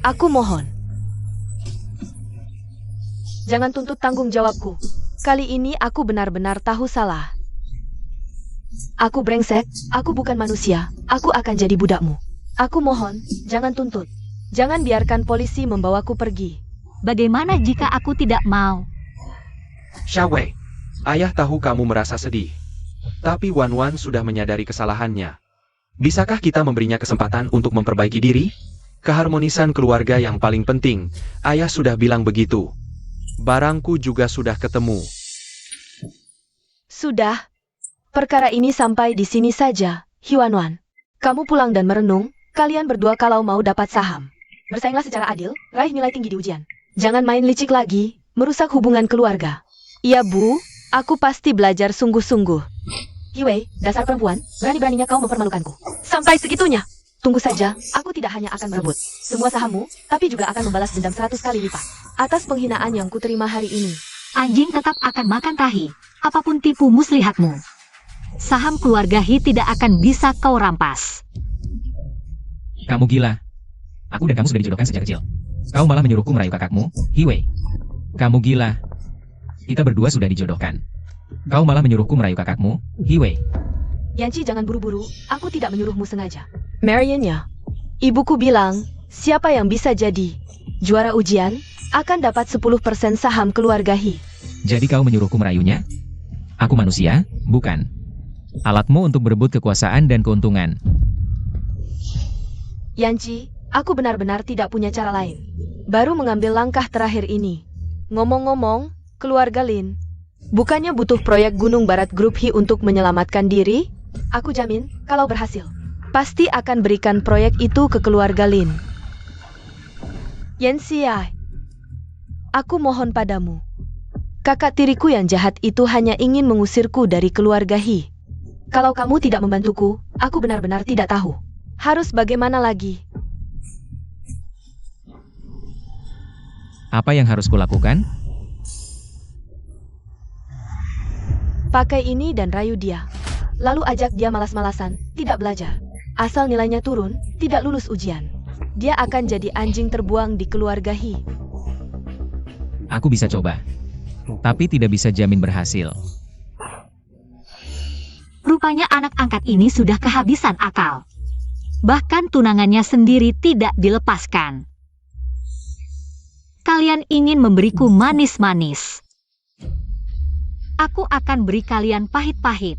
aku mohon. Jangan tuntut tanggung jawabku. Kali ini aku benar-benar tahu salah. Aku brengsek, aku bukan manusia. Aku akan jadi budakmu. Aku mohon, jangan tuntut. Jangan biarkan polisi membawaku pergi. Bagaimana jika aku tidak mau? Xiaowei, ayah tahu kamu merasa sedih. Tapi Wan-Wan sudah menyadari kesalahannya. Bisakah kita memberinya kesempatan untuk memperbaiki diri? Keharmonisan keluarga yang paling penting, ayah sudah bilang begitu. Barangku juga sudah ketemu. Sudah. Perkara ini sampai di sini saja, Hiwanwan. Kamu pulang dan merenung, kalian berdua kalau mau dapat saham. Bersainglah secara adil, raih nilai tinggi di ujian. Jangan main licik lagi, merusak hubungan keluarga. Iya Bu, aku pasti belajar sungguh-sungguh. Hiwei, dasar perempuan, berani-beraninya kau mempermalukanku. Sampai segitunya. Tunggu saja, aku tidak hanya akan merebut semua sahammu, tapi juga akan membalas dendam 100 kali lipat atas penghinaan yang kuterima hari ini. Anjing tetap akan makan tahi, apapun tipu muslihatmu. Saham keluarga He tidak akan bisa kau rampas. Kamu gila. Aku dan kamu sudah dijodohkan sejak kecil. Kau malah menyuruhku merayu kakakmu, Hiwei. Kamu gila. Kita berdua sudah dijodohkan. Kau malah menyuruhku merayu kakakmu, Hiwei. Yanci, jangan buru-buru, aku tidak menyuruhmu sengaja. Marian ya. Ibuku bilang, siapa yang bisa jadi juara ujian, akan dapat 10% saham keluarga He. Jadi kau menyuruhku merayunya? Aku manusia, bukan alatmu untuk berebut kekuasaan dan keuntungan. Yanci, aku benar-benar tidak punya cara lain. Baru mengambil langkah terakhir ini. Ngomong-ngomong, keluarga Lin, bukannya butuh proyek Gunung Barat Grup He untuk menyelamatkan diri? Aku jamin, kalau berhasil, pasti akan berikan proyek itu ke keluarga Lin. Yanci, aku mohon padamu. Kakak tiriku yang jahat itu hanya ingin mengusirku dari keluarga He. Kalau kamu tidak membantuku, aku benar-benar tidak tahu harus bagaimana lagi. Apa yang harus kulakukan? Pakai ini dan rayu dia. Lalu ajak dia malas-malasan, tidak belajar. Asal nilainya turun, tidak lulus ujian. Dia akan jadi anjing terbuang di keluarga He. Aku bisa coba. Tapi tidak bisa jamin berhasil. Rupanya anak angkat ini sudah kehabisan akal. Bahkan tunangannya sendiri tidak dilepaskan. Kalian ingin memberiku manis-manis. Aku akan beri kalian pahit-pahit.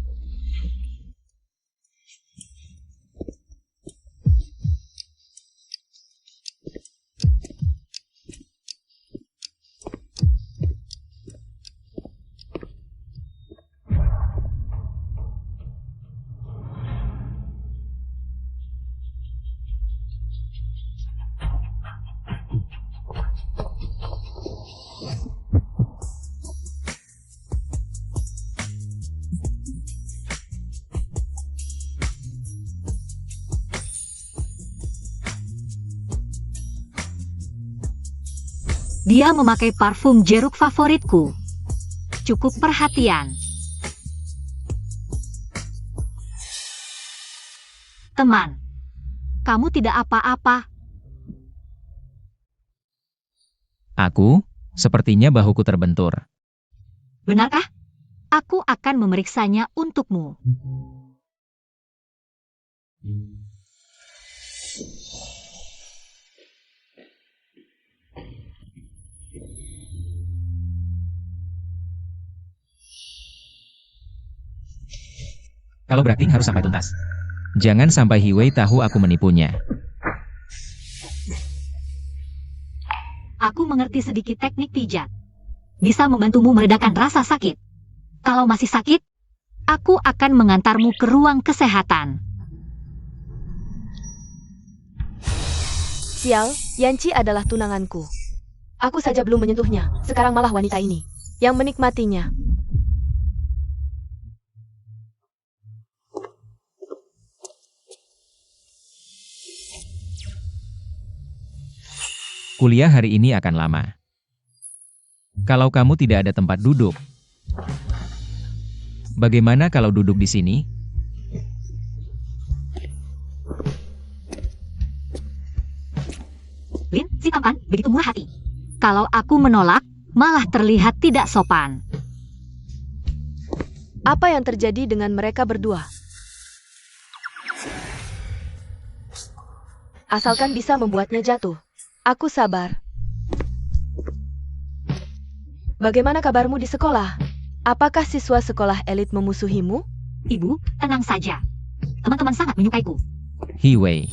Dia memakai parfum jeruk favoritku. Cukup perhatian. Teman, kamu tidak apa-apa. Aku, sepertinya bahuku terbentur. Benarkah? Aku akan memeriksanya untukmu. Kalau berakting harus sampai tuntas. Jangan sampai Hiwei tahu aku menipunya. Aku mengerti sedikit teknik pijat. Bisa membantumu meredakan rasa sakit. Kalau masih sakit, aku akan mengantarmu ke ruang kesehatan. Sial, Yanci adalah tunanganku. Aku saja belum menyentuhnya, sekarang malah wanita ini yang menikmatinya. Kuliah hari ini akan lama. Kalau kamu tidak ada tempat duduk, bagaimana kalau duduk di sini? Lin, si tampan, begitu murah hati. Kalau aku menolak, malah terlihat tidak sopan. Apa yang terjadi dengan mereka berdua? Asalkan bisa membuatnya jatuh. Aku sabar. Bagaimana kabarmu di sekolah? Apakah siswa sekolah elit memusuhimu? Ibu, tenang saja. Teman-teman sangat menyukaiku. Hiwei.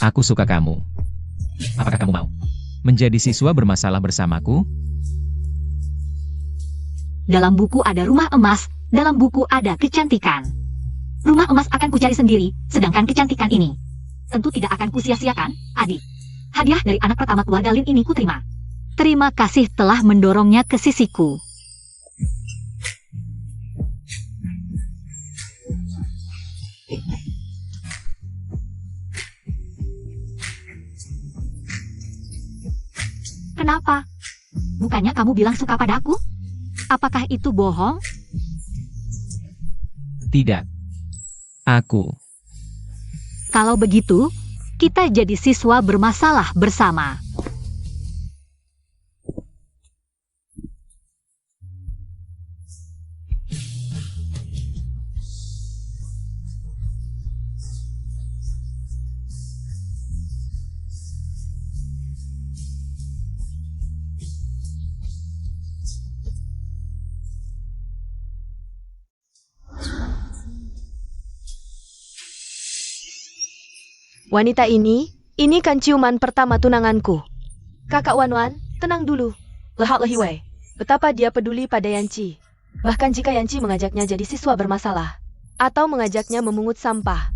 Aku suka kamu. Apakah kamu mau menjadi siswa bermasalah bersamaku? Dalam buku ada rumah emas, dalam buku ada kecantikan. Rumah emas akan kucari sendiri, sedangkan kecantikan ini tentu tidak akan kusia-siakan, adik. Hadiah dari anak pertama keluarga Lin ini kuterima. Terima kasih telah mendorongnya ke sisiku. Kenapa? Bukannya kamu bilang suka padaku? Apakah itu bohong? Tidak. Aku. Kalau begitu, kita jadi siswa bermasalah bersama. Wanita ini kan ciuman pertama tunanganku. Kakak Wan, tenang dulu. Lihatlah Hiwei, betapa dia peduli pada Yanci. Bahkan jika Yanci mengajaknya jadi siswa bermasalah, atau mengajaknya memungut sampah,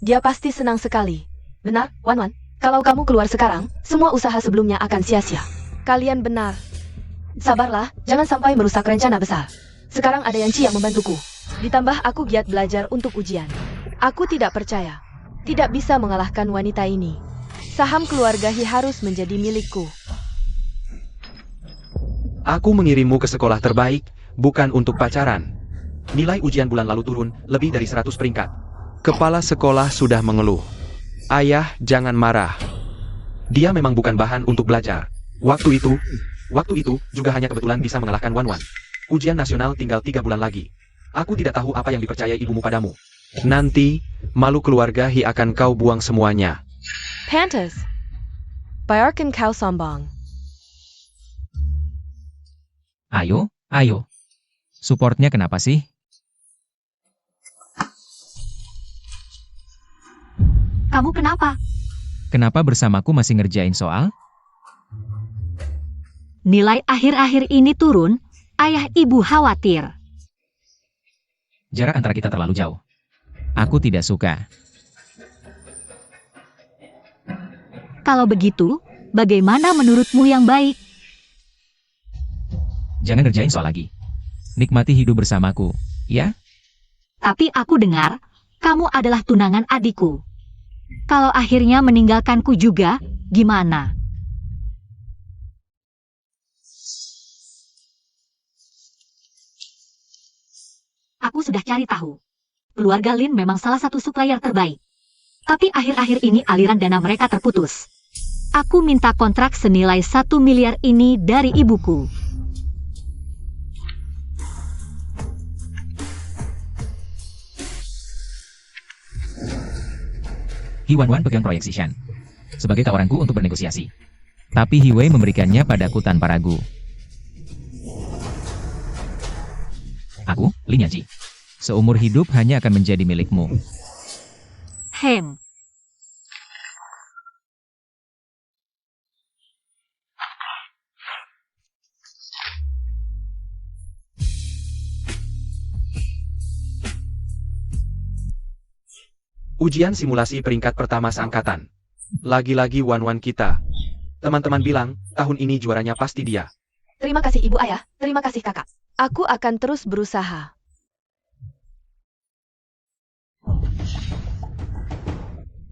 dia pasti senang sekali. Benar, Wan? Kalau kamu keluar sekarang, semua usaha sebelumnya akan sia-sia. Kalian benar. Sabarlah, jangan sampai merusak rencana besar. Sekarang ada Yanci yang membantuku. Ditambah aku giat belajar untuk ujian. Aku tidak percaya. Tidak bisa mengalahkan wanita ini. Saham keluarga Hi harus menjadi milikku. Aku mengirimmu ke sekolah terbaik, bukan untuk pacaran. Nilai ujian bulan lalu turun, lebih dari 100 peringkat. Kepala sekolah sudah mengeluh. Ayah, jangan marah. Dia memang bukan bahan untuk belajar. Waktu itu juga hanya kebetulan bisa mengalahkan Wan. Ujian nasional tinggal 3 bulan lagi. Aku tidak tahu apa yang dipercayai ibumu padamu. Nanti, malu keluarga Hi akan kau buang semuanya. Pantas. Bayarkan kau sombong. Ayo. Supportnya kenapa sih? Kamu kenapa? Kenapa bersamaku masih ngerjain soal? Nilai akhir-akhir ini turun, ayah ibu khawatir. Jarak antara kita terlalu jauh. Aku tidak suka. Kalau begitu, bagaimana menurutmu yang baik? Jangan ngerjain soal lagi. Nikmati hidup bersamaku, ya? Tapi aku dengar, kamu adalah tunangan adikku. Kalau akhirnya meninggalkanku juga, gimana? Aku sudah cari tahu. Keluarga Lin memang salah satu supplier terbaik. Tapi akhir-akhir ini aliran dana mereka terputus. Aku minta kontrak senilai 1 miliar ini dari ibuku. Hi Wan pegang proyek Xishan sebagai tawaranku untuk bernegosiasi. Tapi Hi Wei memberikannya padaku tanpa ragu. Aku, Lin Yanji, seumur hidup hanya akan menjadi milikmu. Hem. Ujian simulasi peringkat pertama seangkatan. Lagi-lagi Wan kita. Teman-teman bilang, tahun ini juaranya pasti dia. Terima kasih ibu ayah, terima kasih kakak. Aku akan terus berusaha.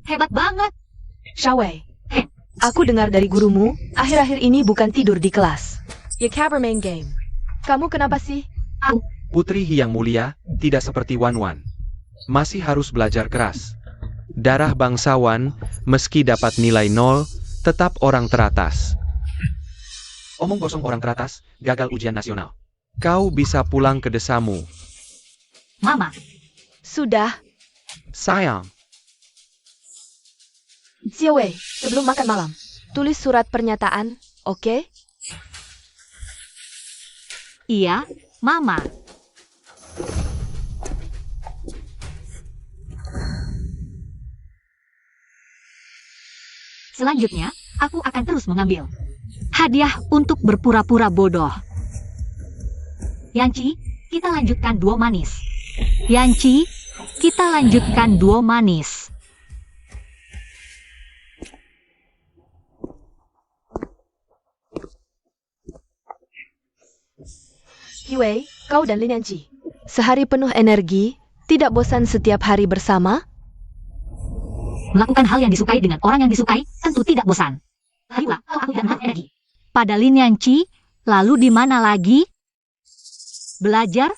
Hebat banget. Xiaowei, aku dengar dari gurumu, akhir-akhir ini bukan tidur di kelas. Ya kabar main game. Kamu kenapa sih? Putri Hi yang mulia, tidak seperti Wan. Masih harus belajar keras. Darah bangsawan, meski dapat nilai 0, tetap orang teratas. Omong kosong orang teratas, gagal ujian nasional. Kau bisa pulang ke desamu. Mama, Sudah. Sayang. Xiaowei, sebelum makan malam, tulis surat pernyataan, oke? iya, Mama. Selanjutnya, aku akan terus mengambil hadiah untuk berpura-pura bodoh. Yanci, kita lanjutkan duo manis. Yanci, kita lanjutkan duo manis. Hiwei, kau dan Lin Yanci. Sehari penuh energi, tidak bosan setiap hari bersama? Melakukan hal yang disukai dengan orang yang disukai, tentu tidak bosan. Ayolah, aku dan energi. Pada Lin Yanci, lalu di mana lagi? Belajar?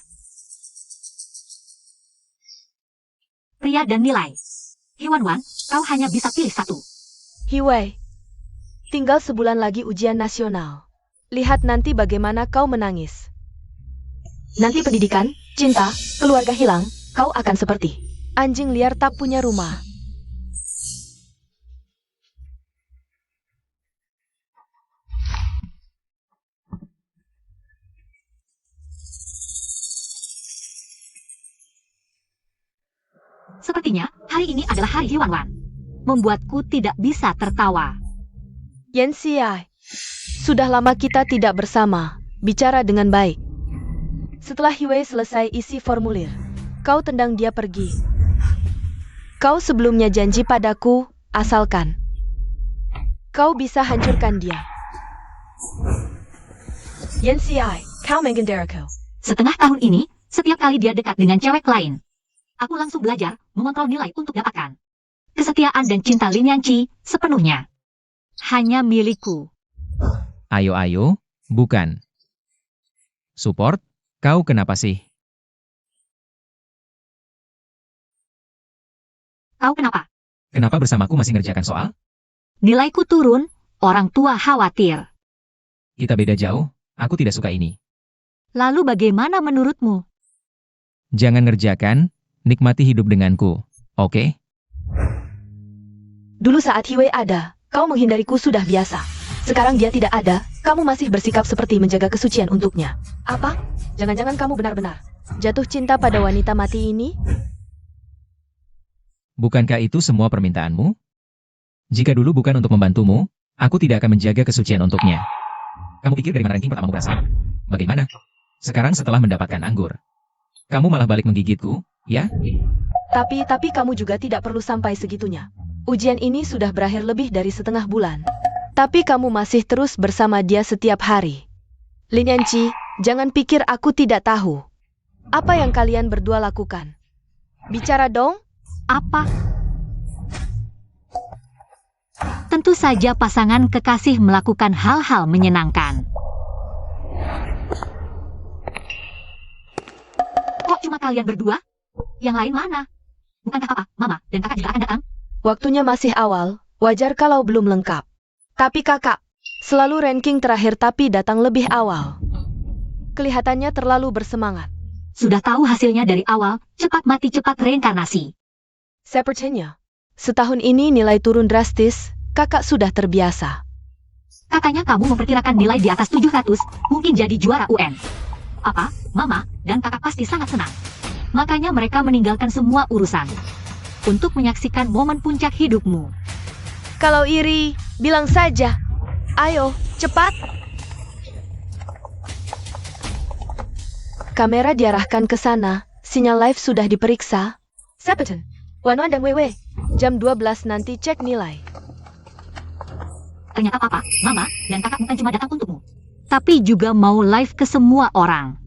Pria dan nilai. Hiwan-wan, kau hanya bisa pilih satu. Hiwei, tinggal sebulan lagi ujian nasional. Lihat nanti bagaimana kau menangis. Nanti pendidikan, cinta, keluarga hilang, kau akan seperti anjing liar tak punya rumah. Sepertinya, hari ini adalah hari Hiwan-wan. Membuatku tidak bisa tertawa. Yanci, sudah lama kita tidak bersama. Bicara dengan baik. Setelah Hiwei selesai isi formulir, kau tendang dia pergi. Kau sebelumnya janji padaku, asalkan kau bisa hancurkan dia. Yanci, kau mengendaraku. Setengah tahun ini, setiap kali dia dekat dengan cewek lain, aku langsung belajar mengontrol nilai untuk dapatkan kesetiaan dan cinta Lin Yanci sepenuhnya hanya milikku. Ayo, bukan. Support, kau kenapa sih? Kau kenapa? Kenapa bersamaku masih ngerjakan soal? Nilaiku turun, orang tua khawatir. Kita beda jauh, aku tidak suka ini. Lalu bagaimana menurutmu? Jangan ngerjakan, nikmati hidup denganku, oke? Dulu saat Hiwei ada, kau menghindariku sudah biasa. Sekarang dia tidak ada, kamu masih bersikap seperti menjaga kesucian untuknya. Apa? Jangan-jangan kamu benar-benar jatuh cinta pada wanita mati ini? Bukankah itu semua permintaanmu? Jika dulu bukan untuk membantumu, aku tidak akan menjaga kesucian untuknya. Kamu pikir dari mana ranking pertamamu berasal? Bagaimana? Sekarang setelah mendapatkan anggur, kamu malah balik menggigitku, ya? Tapi kamu juga tidak perlu sampai segitunya. Ujian ini sudah berakhir lebih dari setengah bulan. Tapi kamu masih terus bersama dia setiap hari. Lin Yanci, jangan pikir aku tidak tahu. Apa yang kalian berdua lakukan? Bicara dong. Apa? Tentu saja pasangan kekasih melakukan hal-hal menyenangkan. Kok cuma kalian berdua? Yang lain mana? Bukankah papa, mama, dan kakak juga akan datang? Waktunya masih awal, wajar kalau belum lengkap. Tapi kakak, selalu ranking terakhir tapi datang lebih awal. Kelihatannya terlalu bersemangat. Sudah tahu hasilnya dari awal, cepat mati cepat reinkarnasi. Sepertinya, setahun ini nilai turun drastis, kakak sudah terbiasa. Katanya kamu memperkirakan nilai di atas 700, mungkin jadi juara UN. Papa, mama, dan kakak pasti sangat senang. Makanya mereka meninggalkan semua urusan untuk menyaksikan momen puncak hidupmu. Kalau iri, bilang saja. Ayo, cepat. Kamera diarahkan ke sana, sinyal live sudah diperiksa. Sepeton, Wanwan dan Wewe, jam 12 nanti cek nilai. Ternyata papa, mama, dan kakak bukan cuma datang untukmu, tapi juga mau live ke semua orang.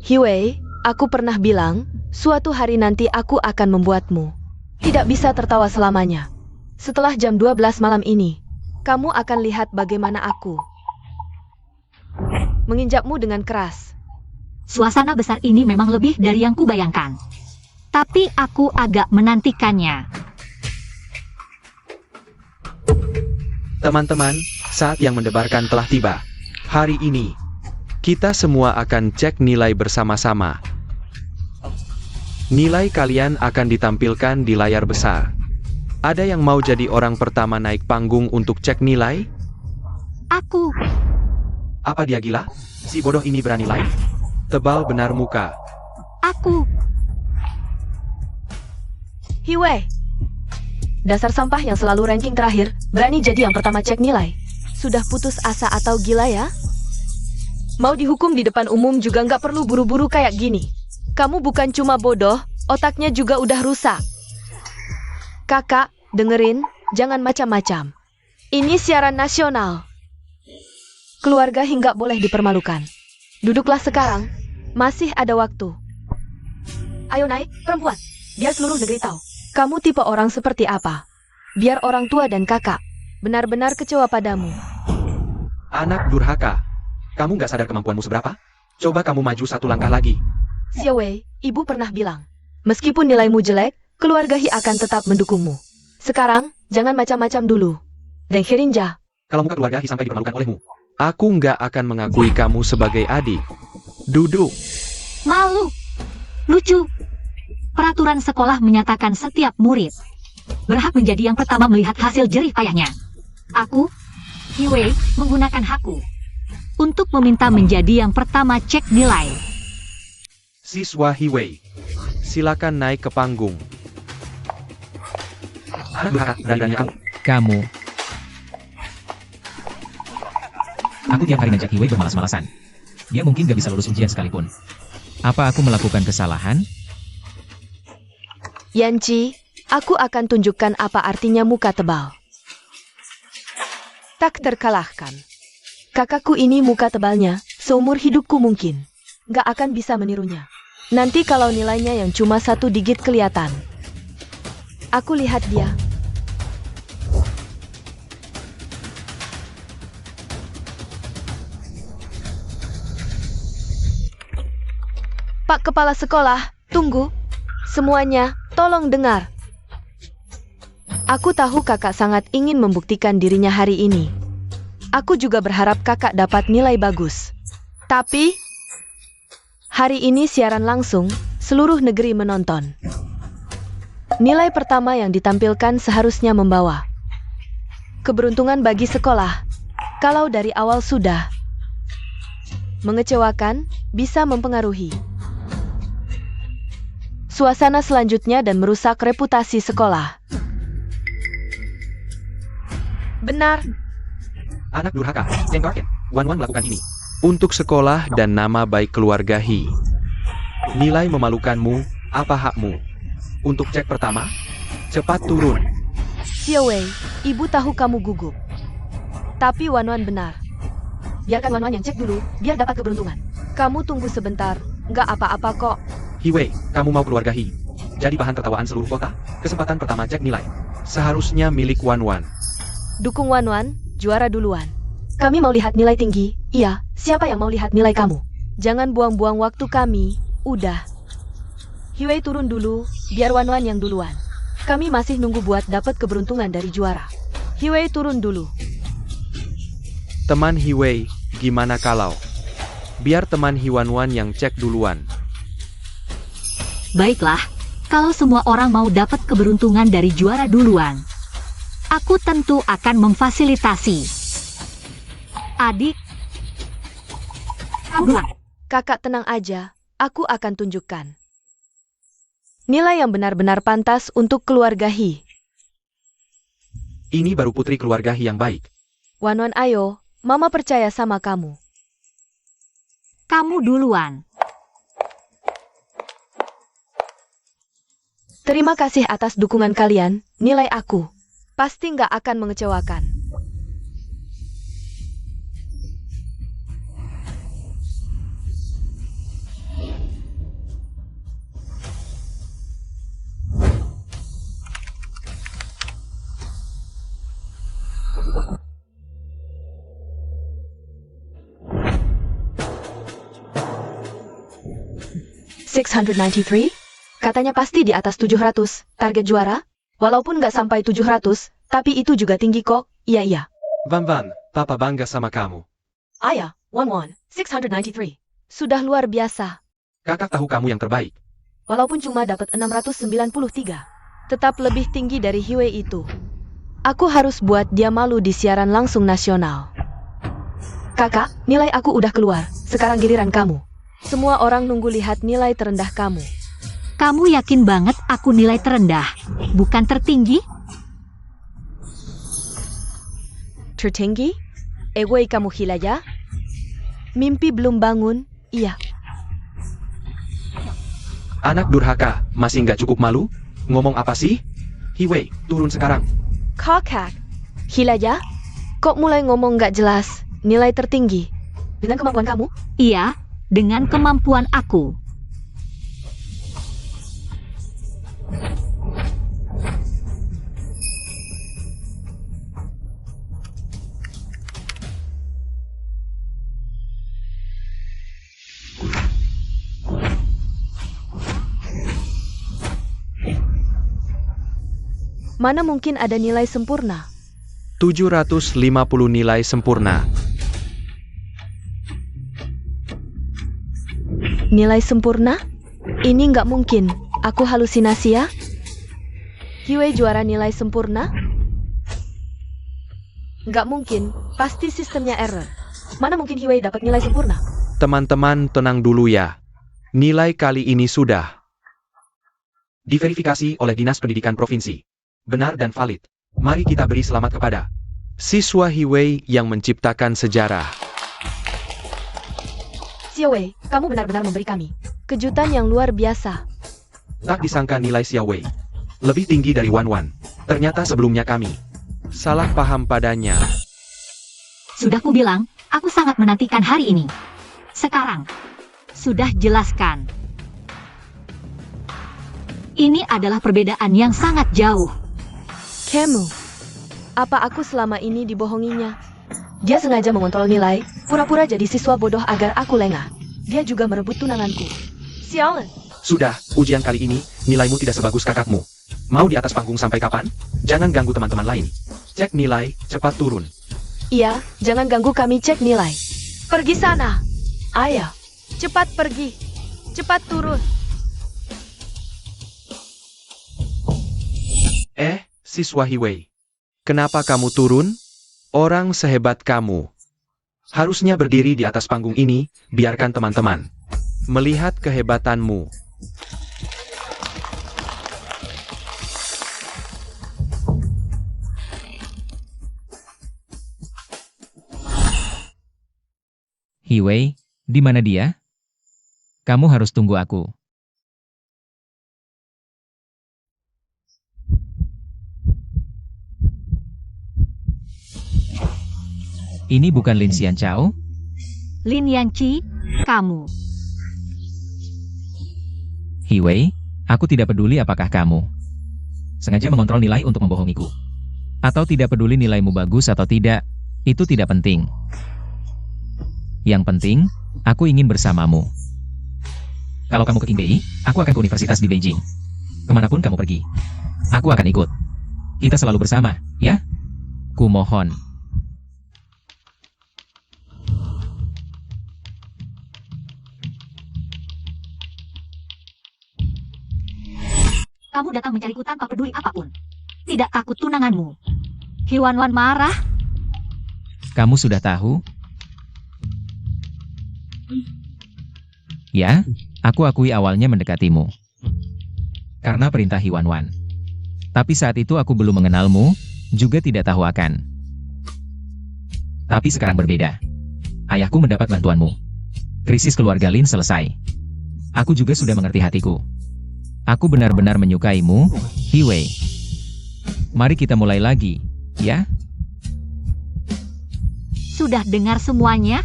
Hiwei, aku pernah bilang, suatu hari nanti aku akan membuatmu tidak bisa tertawa selamanya. Setelah jam 12 malam ini, kamu akan lihat bagaimana aku menginjakmu dengan keras. Suasana besar ini memang lebih dari yang kubayangkan. Tapi aku agak menantikannya. Teman-teman, saat yang mendebarkan telah tiba. Hari ini, kita semua akan cek nilai bersama-sama. Nilai kalian akan ditampilkan di layar besar. Ada yang mau jadi orang pertama naik panggung untuk cek nilai? Aku. Apa dia gila? Si bodoh ini berani live? Tebal benar muka. Aku. Hiwei, dasar sampah yang selalu ranking terakhir, berani jadi yang pertama cek nilai. Sudah putus asa atau gila ya? Mau dihukum di depan umum juga nggak perlu buru-buru kayak gini. Kamu bukan cuma bodoh, otaknya juga udah rusak. Kakak, dengerin, jangan macam-macam. Ini siaran nasional. Keluarga hingga boleh dipermalukan. Duduklah sekarang, masih ada waktu. Ayo naik, perempuan. Biar seluruh negeri tahu. Kamu tipe orang seperti apa? Biar orang tua dan kakak benar-benar kecewa padamu. Anak durhaka. Kamu nggak sadar kemampuanmu seberapa? Coba kamu maju satu langkah lagi. Xiaowei, ibu pernah bilang, meskipun nilaimu jelek, keluarga Hi akan tetap mendukungmu. Sekarang, jangan macam-macam dulu. Dan Hirinja, Kalau muka keluarga Hi sampai dipermalukan olehmu, Aku nggak akan mengakui kamu sebagai adik. Duduk. Malu. Lucu. Peraturan sekolah menyatakan setiap murid berhak menjadi yang pertama melihat hasil jerih payahnya. Aku, Hiwei, menggunakan hakku untuk meminta menjadi yang pertama cek nilai. Siswa Hiwei, silakan naik ke panggung. anak durhaka, berani-beraninya kamu. Kamu. Aku tiap hari ngajak Hiwei bermalas-malasan. Dia mungkin gak bisa lulus ujian sekalipun. Apa aku melakukan kesalahan? Yanci, aku akan tunjukkan apa artinya muka tebal. Tak terkalahkan. Kakakku ini muka tebalnya, seumur hidupku mungkin. Gak akan bisa menirunya. Nanti kalau nilainya yang cuma 1 digit kelihatan. Aku lihat dia. Pak Kepala Sekolah, tunggu. Semuanya, tolong dengar. Aku tahu kakak sangat ingin membuktikan dirinya hari ini. Aku juga berharap kakak dapat nilai bagus. Tapi, hari ini siaran langsung, seluruh negeri menonton. Nilai pertama yang ditampilkan seharusnya membawa keberuntungan bagi sekolah. Kalau dari awal sudah mengecewakan, bisa mempengaruhi suasana selanjutnya dan merusak reputasi sekolah. Benar. Anak durhaka, Cengkarken, Wan-Wan melakukan ini. Untuk sekolah dan nama baik keluarga Hi. Nilai memalukanmu, apa hakmu? Untuk cek pertama, cepat turun. Xiaowei, ibu tahu kamu gugup. Tapi Wan-Wan benar. Biarkan Wan-Wan yang cek dulu, biar dapat keberuntungan. Kamu tunggu sebentar, nggak apa-apa kok. Hiwei, kamu mau keluarga Hi jadi bahan tertawaan seluruh kota? Kesempatan pertama cek nilai. Seharusnya milik Wan-Wan. Dukung Wan-Wan, juara duluan. Kami mau lihat nilai tinggi. Iya, siapa yang mau lihat nilai kamu? Jangan buang-buang waktu kami. Udah. Hiwei turun dulu, biar Wan-Wan yang duluan. Kami masih nunggu buat dapat keberuntungan dari juara. Hiwei turun dulu. Teman Hiwei, gimana kalau? Biar teman Hiwan-Wan yang cek duluan. Baiklah, kalau semua orang mau dapat keberuntungan dari juara duluan, aku tentu akan memfasilitasi. Adik, kamu duluan. Kakak tenang aja, aku akan tunjukkan nilai yang benar-benar pantas untuk keluarga Hi. Ini baru putri keluarga Hi yang baik. Wan-Wan ayo, Mama percaya sama kamu. Kamu duluan. Terima kasih atas dukungan kalian, nilai aku pasti nggak akan mengecewakan. $693? Katanya pasti di atas 700, target juara? Walaupun nggak sampai 700, tapi itu juga tinggi kok, iya. Van-Van, Papa bangga sama kamu. Ayah, 693. Sudah luar biasa. Kakak tahu kamu yang terbaik. Walaupun cuma dapat 693, tetap lebih tinggi dari Hiwei itu. Aku harus buat dia malu di siaran langsung nasional. Kakak, nilai aku udah keluar, sekarang giliran kamu. Semua orang nunggu lihat nilai terendah kamu. Kamu yakin banget aku nilai terendah, bukan tertinggi? Tertinggi? Ewei kamu hilaya? Mimpi belum bangun, iya. Anak durhaka, masih nggak cukup malu? Ngomong apa sih? Hiwei, turun sekarang. Kakak. Gila ya? Kok mulai ngomong nggak jelas? Nilai tertinggi. Dengan kemampuan kamu? Iya, dengan kemampuan aku. Mana mungkin ada nilai sempurna? 750 nilai sempurna. Nilai sempurna? Ini nggak mungkin. Aku halusinasi ya? Hiwei juara nilai sempurna? Nggak mungkin. Pasti sistemnya error. Mana mungkin Hiwei dapat nilai sempurna? Teman-teman tenang dulu ya. Nilai kali ini sudah Diverifikasi oleh Dinas Pendidikan Provinsi. Benar dan valid. Mari kita beri selamat kepada siswa Hiwei yang menciptakan sejarah. Xiaowei, kamu benar-benar memberi kami kejutan yang luar biasa. tak disangka nilai Xiaowei lebih tinggi dari Wan Wan. Ternyata sebelumnya kami Salah paham padanya. Sudah kubilang, aku sangat menantikan hari ini. Sekarang, sudah jelaskan. Ini adalah perbedaan yang sangat jauh. Kamu, apa aku selama ini dibohonginya? Dia sengaja mengontrol nilai, pura-pura jadi siswa bodoh agar aku lengah. Dia juga merebut tunanganku. Sialan. sudah, ujian kali ini, nilaimu tidak sebagus kakakmu. Mau di atas panggung sampai kapan? Jangan ganggu teman-teman lain. Cek nilai, cepat turun. Iya, jangan ganggu kami cek nilai. Pergi sana. Ayo, cepat pergi. Cepat turun. Siswa Hiwei. Kenapa kamu turun? Orang sehebat kamu Harusnya berdiri di atas panggung ini, biarkan teman-teman melihat kehebatanmu. Hiwei, di mana dia? Kamu harus tunggu aku. Ini bukan Lin Xianchao? Lin Yangqi, kamu. Hiwei, aku tidak peduli apakah kamu sengaja mengontrol nilai untuk membohongiku. Atau tidak peduli nilaimu bagus atau tidak, itu tidak penting. Yang penting, aku ingin bersamamu. Kalau kamu ke Qingbei, aku akan ke universitas di Beijing. Kemanapun kamu pergi, aku akan ikut. Kita selalu bersama, ya? Kumohon. Kamu datang mencariku tanpa peduli apapun. Tidak takut tunanganmu. Hiwan-wan marah. Kamu sudah tahu? Ya, aku akui awalnya mendekatimu. Karena perintah Hiwan-wan. Tapi saat itu aku belum mengenalmu, juga tidak tahu akan. Tapi sekarang berbeda. Ayahku mendapat bantuanmu. Krisis keluarga Lin selesai. Aku juga sudah mengerti hatiku. Aku benar-benar menyukaimu, Hiwei. Mari kita mulai lagi, ya? Sudah dengar semuanya?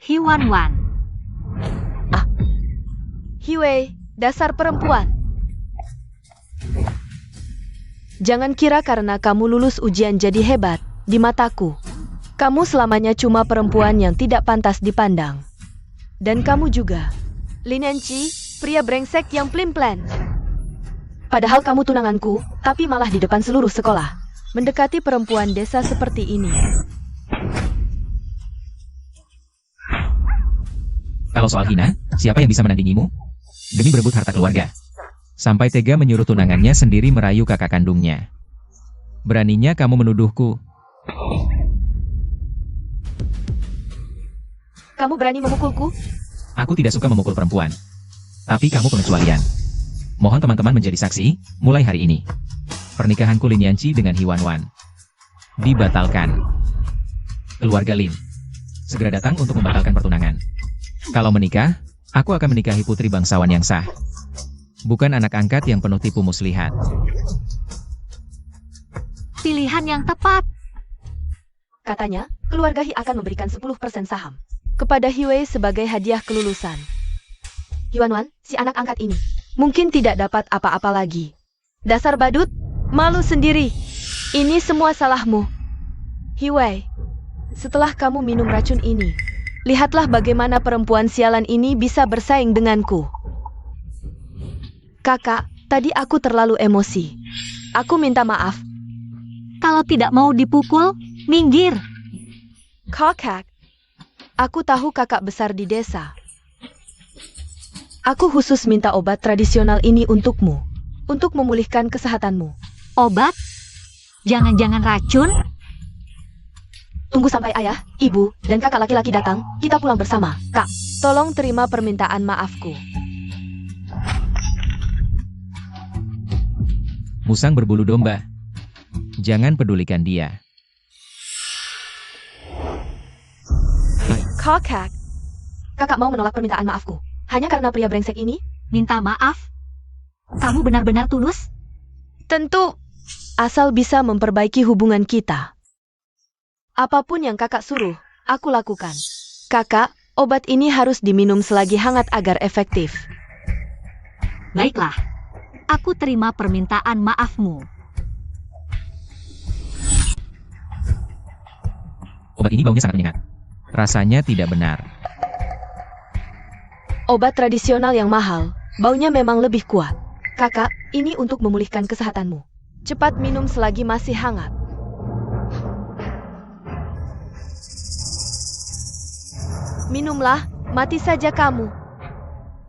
Hiwan-wan. Hiwei, dasar perempuan. Jangan kira karena kamu lulus ujian jadi hebat di mataku. Kamu selamanya cuma perempuan yang tidak pantas dipandang. Dan kamu juga, Lin Yangqi, pria brengsek yang plin-plan. Padahal kamu tunanganku, tapi malah di depan seluruh sekolah. Mendekati perempuan desa seperti ini. Kalau soal hina, siapa yang bisa menandingimu? Demi berebut harta keluarga. Sampai tega menyuruh tunangannya sendiri merayu kakak kandungnya. Beraninya kamu menuduhku. Kamu berani memukulku? Aku tidak suka memukul perempuan. Tapi kamu pengecualian. Mohon teman-teman menjadi saksi, mulai hari ini. Pernikahanku Lin Yangqi dengan Hiwan-wan dibatalkan. Keluarga Lin, segera datang untuk membatalkan pertunangan. Kalau menikah, aku akan menikahi putri bangsawan yang sah. Bukan anak angkat yang penuh tipu muslihat. Pilihan yang tepat. Katanya, keluarga Hi akan memberikan 10% saham kepada Hiwei sebagai hadiah kelulusan. Yuan, si anak angkat ini, mungkin tidak dapat apa-apa lagi. Dasar badut, malu sendiri. Ini semua salahmu. Hiwei, setelah kamu minum racun ini, lihatlah bagaimana perempuan sialan ini bisa bersaing denganku. Kakak, tadi aku terlalu emosi. Aku minta maaf. Kalau tidak mau dipukul, minggir. Kakak, aku tahu kakak besar di desa. Aku khusus minta obat tradisional ini untukmu, untuk memulihkan kesehatanmu. Obat? Jangan-jangan racun? Tunggu sampai ayah, ibu, dan kakak laki-laki datang, kita pulang bersama. Kak, tolong terima permintaan maafku. Musang berbulu domba. Jangan pedulikan dia. Kakak, kakak mau menolak permintaan maafku, hanya karena pria brengsek ini? Minta maaf? Kamu benar-benar tulus? Tentu, asal bisa memperbaiki hubungan kita. Apapun yang kakak suruh, aku lakukan. Kakak, obat ini harus diminum selagi hangat agar efektif. Baiklah. Aku terima permintaan maafmu. Obat ini baunya sangat menyengat. Rasanya tidak benar. Obat tradisional yang mahal, baunya memang lebih kuat. Kakak, ini untuk memulihkan kesehatanmu. Cepat minum selagi masih hangat. Minumlah, mati saja kamu.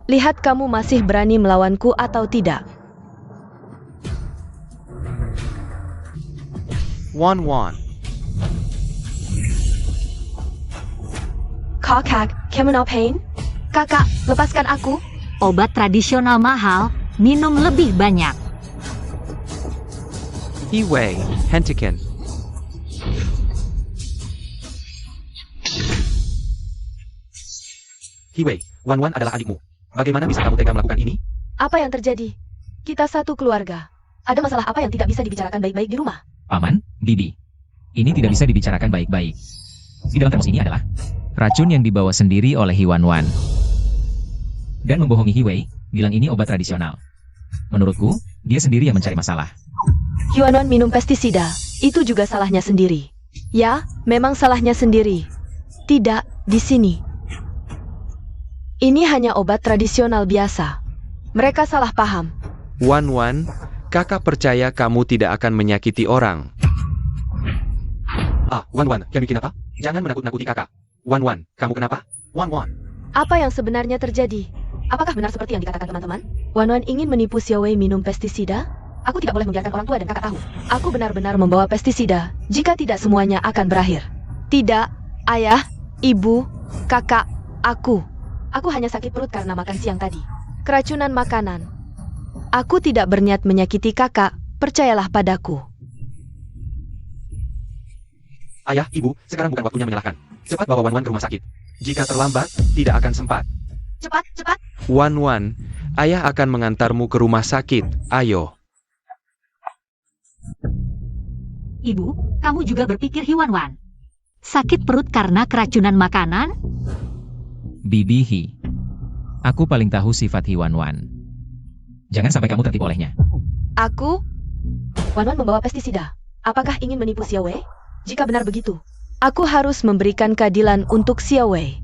Lihat kamu masih berani melawanku atau tidak. Wan. Kakak, kamu no pain? Kakak, lepaskan aku. Obat tradisional mahal, minum lebih banyak. Hiwei, hentikan. Hiwei, Wan adalah adikmu. Bagaimana bisa kamu tega melakukan ini? Apa yang terjadi? Kita satu keluarga. Ada masalah apa yang tidak bisa dibicarakan baik-baik di rumah? Paman, Bibi. Ini tidak bisa dibicarakan baik-baik. Di dalam termos ini adalah racun yang dibawa sendiri oleh Hiwan. Dan membohongi Hiwei, bilang ini obat tradisional. Menurutku, dia sendiri yang mencari masalah. Yuanon minum pestisida, itu juga salahnya sendiri. Ya, memang salahnya sendiri. Tidak, di sini. Ini hanya obat tradisional biasa. Mereka salah paham. Wan, kakak percaya kamu tidak akan menyakiti orang. Wan, kamu kenapa? Jangan menakut-nakuti kakak. Wan, kamu kenapa? Wan. Apa yang sebenarnya terjadi? Apakah benar seperti yang dikatakan teman-teman? Wan ingin menipu Xiaowei minum pestisida? Aku tidak boleh membiarkan orang tua dan kakak tahu. Aku benar-benar membawa pestisida, jika tidak semuanya akan berakhir. Tidak, ayah, ibu, kakak, aku. Aku hanya sakit perut karena makan siang tadi. Keracunan makanan. Aku tidak berniat menyakiti kakak, percayalah padaku. Ayah, ibu, sekarang bukan waktunya menyalahkan. Cepat bawa Wan ke rumah sakit. Jika terlambat, tidak akan sempat. Cepat. Wan, ayah akan mengantarmu ke rumah sakit. Ayo. Ibu, kamu juga berpikir Hiwan. Sakit perut karena keracunan makanan? Bibi Hi. Aku paling tahu sifat Hiwan. Jangan sampai kamu tertipu olehnya. Aku? Wan membawa pestisida. Apakah ingin menipu Xiaowei? Jika benar begitu, aku harus memberikan keadilan untuk Xiaowei.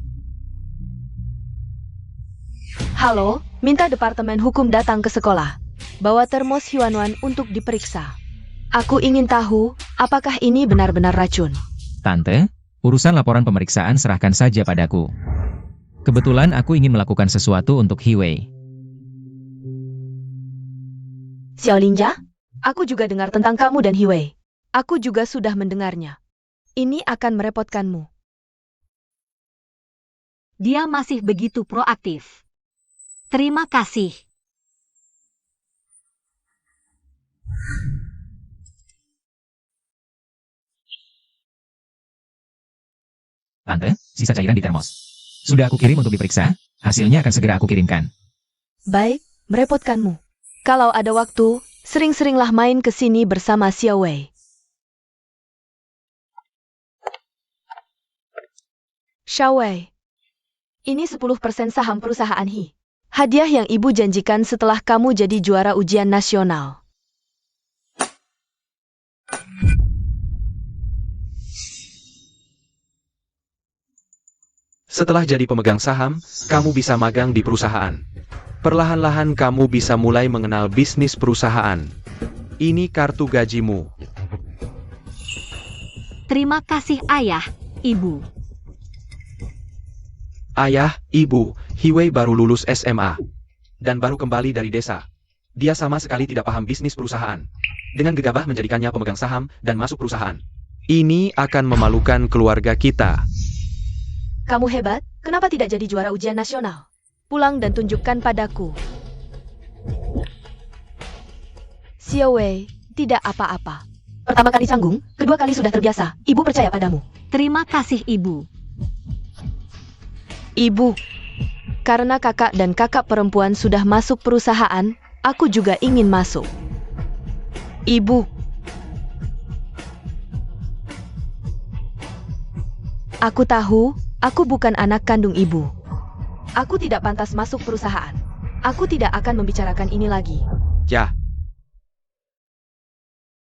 Halo, minta Departemen Hukum datang ke sekolah. Bawa termos Hiwan untuk diperiksa. Aku ingin tahu, apakah ini benar-benar racun? Tante, urusan laporan pemeriksaan serahkan saja padaku. Kebetulan aku ingin melakukan sesuatu untuk Hiwei. Xiao Linja, aku juga dengar tentang kamu dan Hiwei. Aku juga sudah mendengarnya. Ini akan merepotkanmu. Dia masih begitu proaktif. Terima kasih. Tante, sisa cairan di termos. Sudah aku kirim untuk diperiksa, hasilnya akan segera aku kirimkan. Baik, merepotkanmu. Kalau ada waktu, sering-seringlah main ke sini bersama Xiao Wei. Xiao Wei, ini 10% saham perusahaan Hi. Hadiah yang ibu janjikan setelah kamu jadi juara ujian nasional. Setelah jadi pemegang saham, kamu bisa magang di perusahaan. Perlahan-lahan kamu bisa mulai mengenal bisnis perusahaan. Ini kartu gajimu. Terima kasih ayah, ibu. Ayah, ibu, Hiwei baru lulus SMA. Dan baru kembali dari desa. Dia sama sekali tidak paham bisnis perusahaan. Dengan gegabah menjadikannya pemegang saham dan masuk perusahaan. Ini akan memalukan keluarga kita. Kamu hebat, kenapa tidak jadi juara ujian nasional? Pulang dan tunjukkan padaku. Xiao Wei, tidak apa-apa. Pertama kali canggung, kedua kali sudah terbiasa. Ibu percaya padamu. Terima kasih ibu. Ibu, karena kakak dan kakak perempuan sudah masuk perusahaan, aku juga ingin masuk. Ibu. Aku tahu, aku bukan anak kandung ibu. Aku tidak pantas masuk perusahaan. Aku tidak akan membicarakan ini lagi. Ya.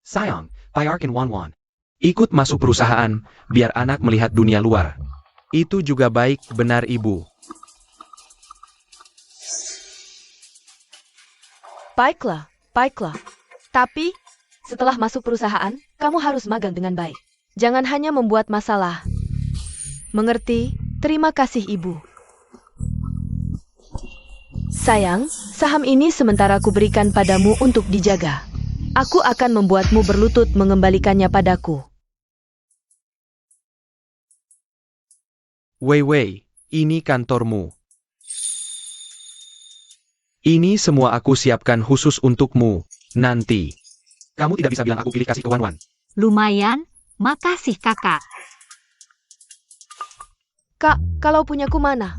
Sayang, Payarkin Wanwan. Ikut masuk perusahaan, biar anak melihat dunia luar. Itu juga baik, benar ibu. Baiklah, baiklah. Tapi, setelah masuk perusahaan, kamu harus magang dengan baik. Jangan hanya membuat masalah. Mengerti? Terima kasih ibu. Sayang, saham ini sementara aku berikan padamu untuk dijaga. Aku akan membuatmu berlutut mengembalikannya padaku. Wei Wei, ini kantormu. Ini semua aku siapkan khusus untukmu, nanti. Kamu tidak bisa bilang aku pilih kasih ke Wanwan. Lumayan, makasih kakak. Kak, kalau punyaku mana?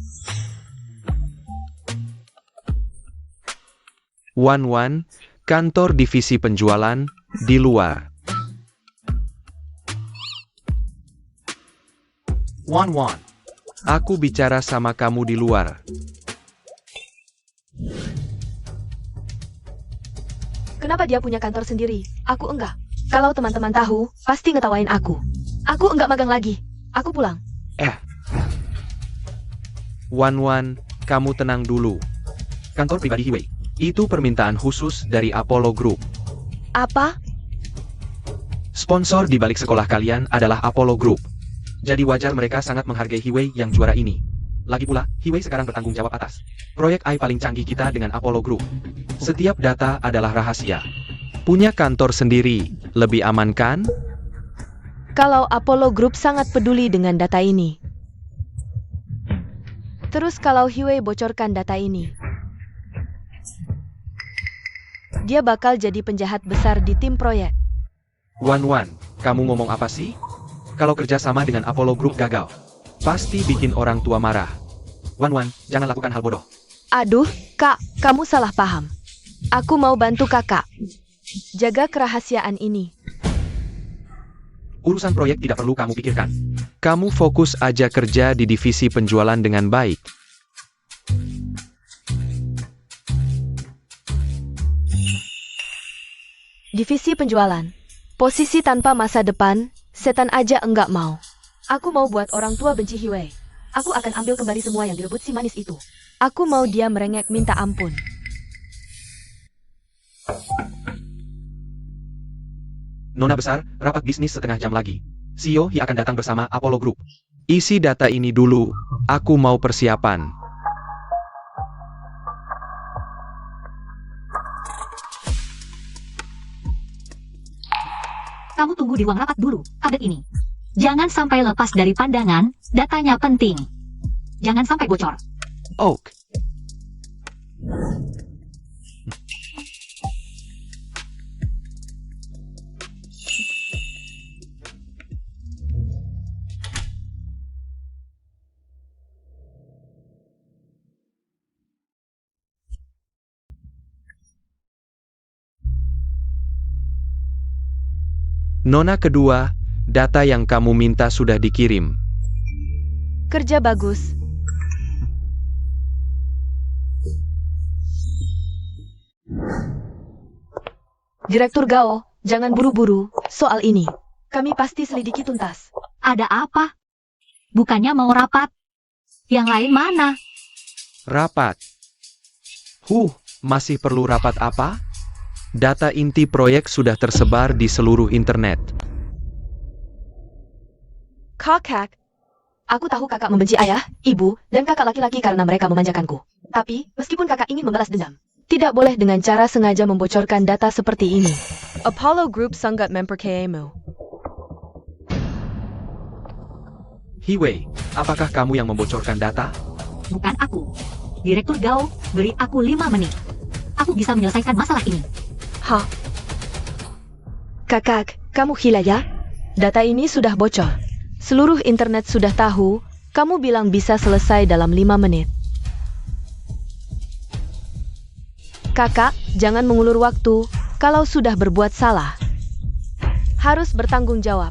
Wanwan, kantor divisi penjualan, di luar. Wanwan, aku bicara sama kamu di luar. Kenapa dia punya kantor sendiri? Aku enggak. Kalau teman-teman tahu, pasti ngetawain aku. Aku enggak magang lagi. Aku pulang. Wanwan, kamu tenang dulu. Kantor pribadi Hiwei. Itu permintaan khusus dari Apollo Group. Apa? Sponsor di balik sekolah kalian adalah Apollo Group. Jadi wajar mereka sangat menghargai Hiwei yang juara ini. Lagi pula, Hiwei sekarang bertanggung jawab atas proyek AI paling canggih kita dengan Apollo Group. Setiap data adalah rahasia. Punya kantor sendiri, lebih aman kan? Kalau Apollo Group sangat peduli dengan data ini. Terus kalau Hiwei bocorkan data ini, dia bakal jadi penjahat besar di tim proyek. Wanwan, kamu ngomong apa sih? Kalau kerjasama dengan Apollo Group gagal, pasti bikin orang tua marah. Wanwan, jangan lakukan hal bodoh. Aduh, Kak, kamu salah paham. Aku mau bantu kakak. Jaga kerahasiaan ini. Urusan proyek tidak perlu kamu pikirkan. Kamu fokus aja kerja di divisi penjualan dengan baik. Divisi penjualan. Posisi tanpa masa depan, setan aja enggak mau. Aku mau buat orang tua benci Hiwei. Aku akan ambil kembali semua yang direbut si manis itu. Aku mau dia merengek minta ampun. Nona besar, rapat bisnis setengah jam lagi. CEO Hi akan datang bersama Apollo Group. Isi data ini dulu, aku mau persiapan. Kamu tunggu di ruang rapat dulu, update ini. Jangan sampai lepas dari pandangan, datanya penting. Jangan sampai bocor. Oak. Nona kedua, data yang kamu minta sudah dikirim. Kerja bagus. Direktur Gao, jangan buru-buru soal ini. Kami pasti selidiki tuntas. Ada apa? Bukannya mau rapat? Yang lain mana? Rapat. Masih perlu rapat apa? Data inti proyek sudah tersebar di seluruh internet. Kakak, aku tahu kakak membenci ayah, ibu, dan kakak laki-laki karena mereka memanjakanku. Tapi, meskipun kakak ingin membalas dendam, tidak boleh dengan cara sengaja membocorkan data seperti ini. Apollo Group sangat mempercayaimu. Hiwei, apakah kamu yang membocorkan data? Bukan aku. Direktur Gao, beri aku 5 menit. Aku bisa menyelesaikan masalah ini. Hah? Kakak, kamu gila ya? Data ini sudah bocor. Seluruh internet sudah tahu, kamu bilang bisa selesai dalam 5 menit. Kakak, jangan mengulur waktu. Kalau sudah berbuat salah, harus bertanggung jawab.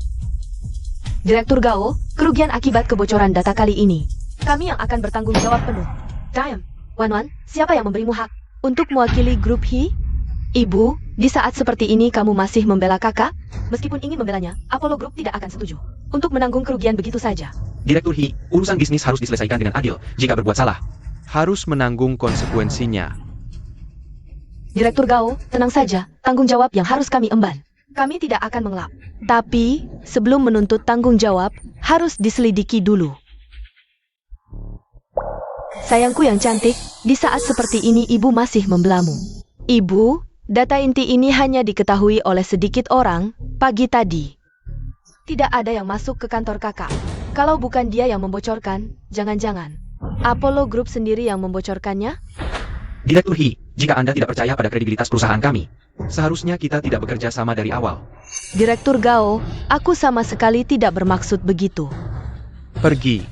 Direktur Gao, kerugian akibat kebocoran data kali ini, kami yang akan bertanggung jawab penuh. Diam, Wan, siapa yang memberimu hak untuk mewakili grup He? Ibu, di saat seperti ini kamu masih membela kakak? Meskipun ingin membelanya, Apollo Group tidak akan setuju untuk menanggung kerugian begitu saja. Direktur He, urusan bisnis harus diselesaikan dengan adil. Jika berbuat salah, Harus menanggung konsekuensinya. Direktur Gao, tenang saja, tanggung jawab yang harus kami emban. Kami tidak akan mengelak. Tapi, sebelum menuntut tanggung jawab, harus diselidiki dulu. Sayangku yang cantik, di saat seperti ini ibu masih membelamu. Ibu, data inti ini hanya diketahui oleh sedikit orang pagi tadi. Tidak ada yang masuk ke kantor kakak. Kalau bukan dia yang membocorkan, jangan-jangan Apollo Group sendiri yang membocorkannya? Direktur He, jika Anda tidak percaya pada kredibilitas perusahaan kami, seharusnya kita tidak bekerja sama dari awal. Direktur Gao, aku sama sekali tidak bermaksud begitu. Pergi.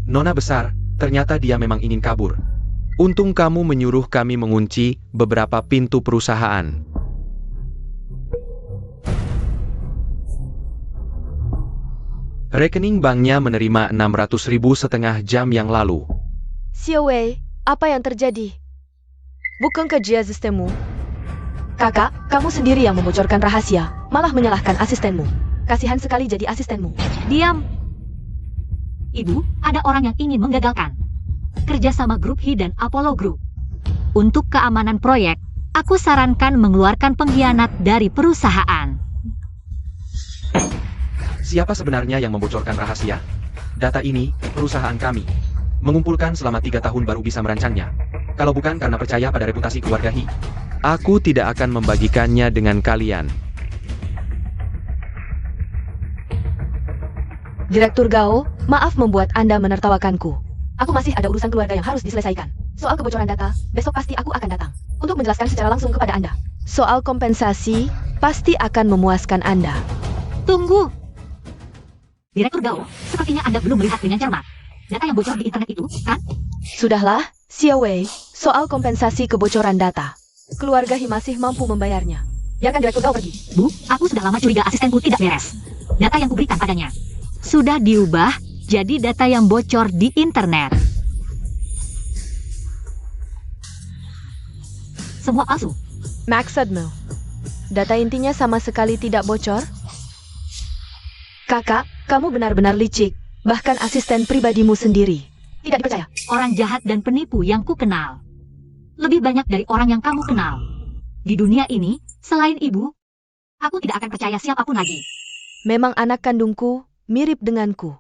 Nona besar, ternyata dia memang ingin kabur. Untung kamu menyuruh kami mengunci beberapa pintu perusahaan. Rekening banknya menerima 600.000 setengah jam yang lalu. Xiao Wei, apa yang terjadi? Bukan kerja sistemmu. Kakak, kamu sendiri yang membocorkan rahasia, malah menyalahkan asistenmu. Kasihan sekali jadi asistenmu. Diam. Ibu, ada orang yang ingin menggagalkan kerjasama grup He dan Apollo Group. Untuk keamanan proyek, aku sarankan mengeluarkan pengkhianat dari perusahaan. Siapa sebenarnya yang membocorkan rahasia? Data ini, perusahaan kami mengumpulkan selama 3 tahun baru bisa merancangnya. Kalau bukan karena percaya pada reputasi keluarga He, Aku tidak akan membagikannya dengan kalian. Direktur Gao, maaf membuat Anda menertawakanku. Aku masih ada urusan keluarga yang harus diselesaikan. Soal kebocoran data, besok pasti aku akan datang untuk menjelaskan secara langsung kepada Anda. Soal kompensasi, pasti akan memuaskan Anda. Tunggu. Direktur Gao, sepertinya Anda belum melihat dengan cermat data yang bocor di internet itu, kan? Sudahlah, Xiao Wei, soal kompensasi kebocoran data. Keluarga He masih mampu membayarnya. Biarkan Direktur Gao pergi. Bu, aku sudah lama curiga asistenku tidak beres. Data yang kuberikan padanya sudah diubah jadi data yang bocor di internet. Semua palsu. Maksudmu, data intinya sama sekali tidak bocor? Kakak, kamu benar-benar licik. Bahkan asisten pribadimu sendiri tidak dipercaya. Orang jahat dan penipu yang ku kenal lebih banyak dari orang yang kamu kenal. Di dunia ini, selain ibu, aku tidak akan percaya siapapun lagi. Memang anak kandungku mirip denganku.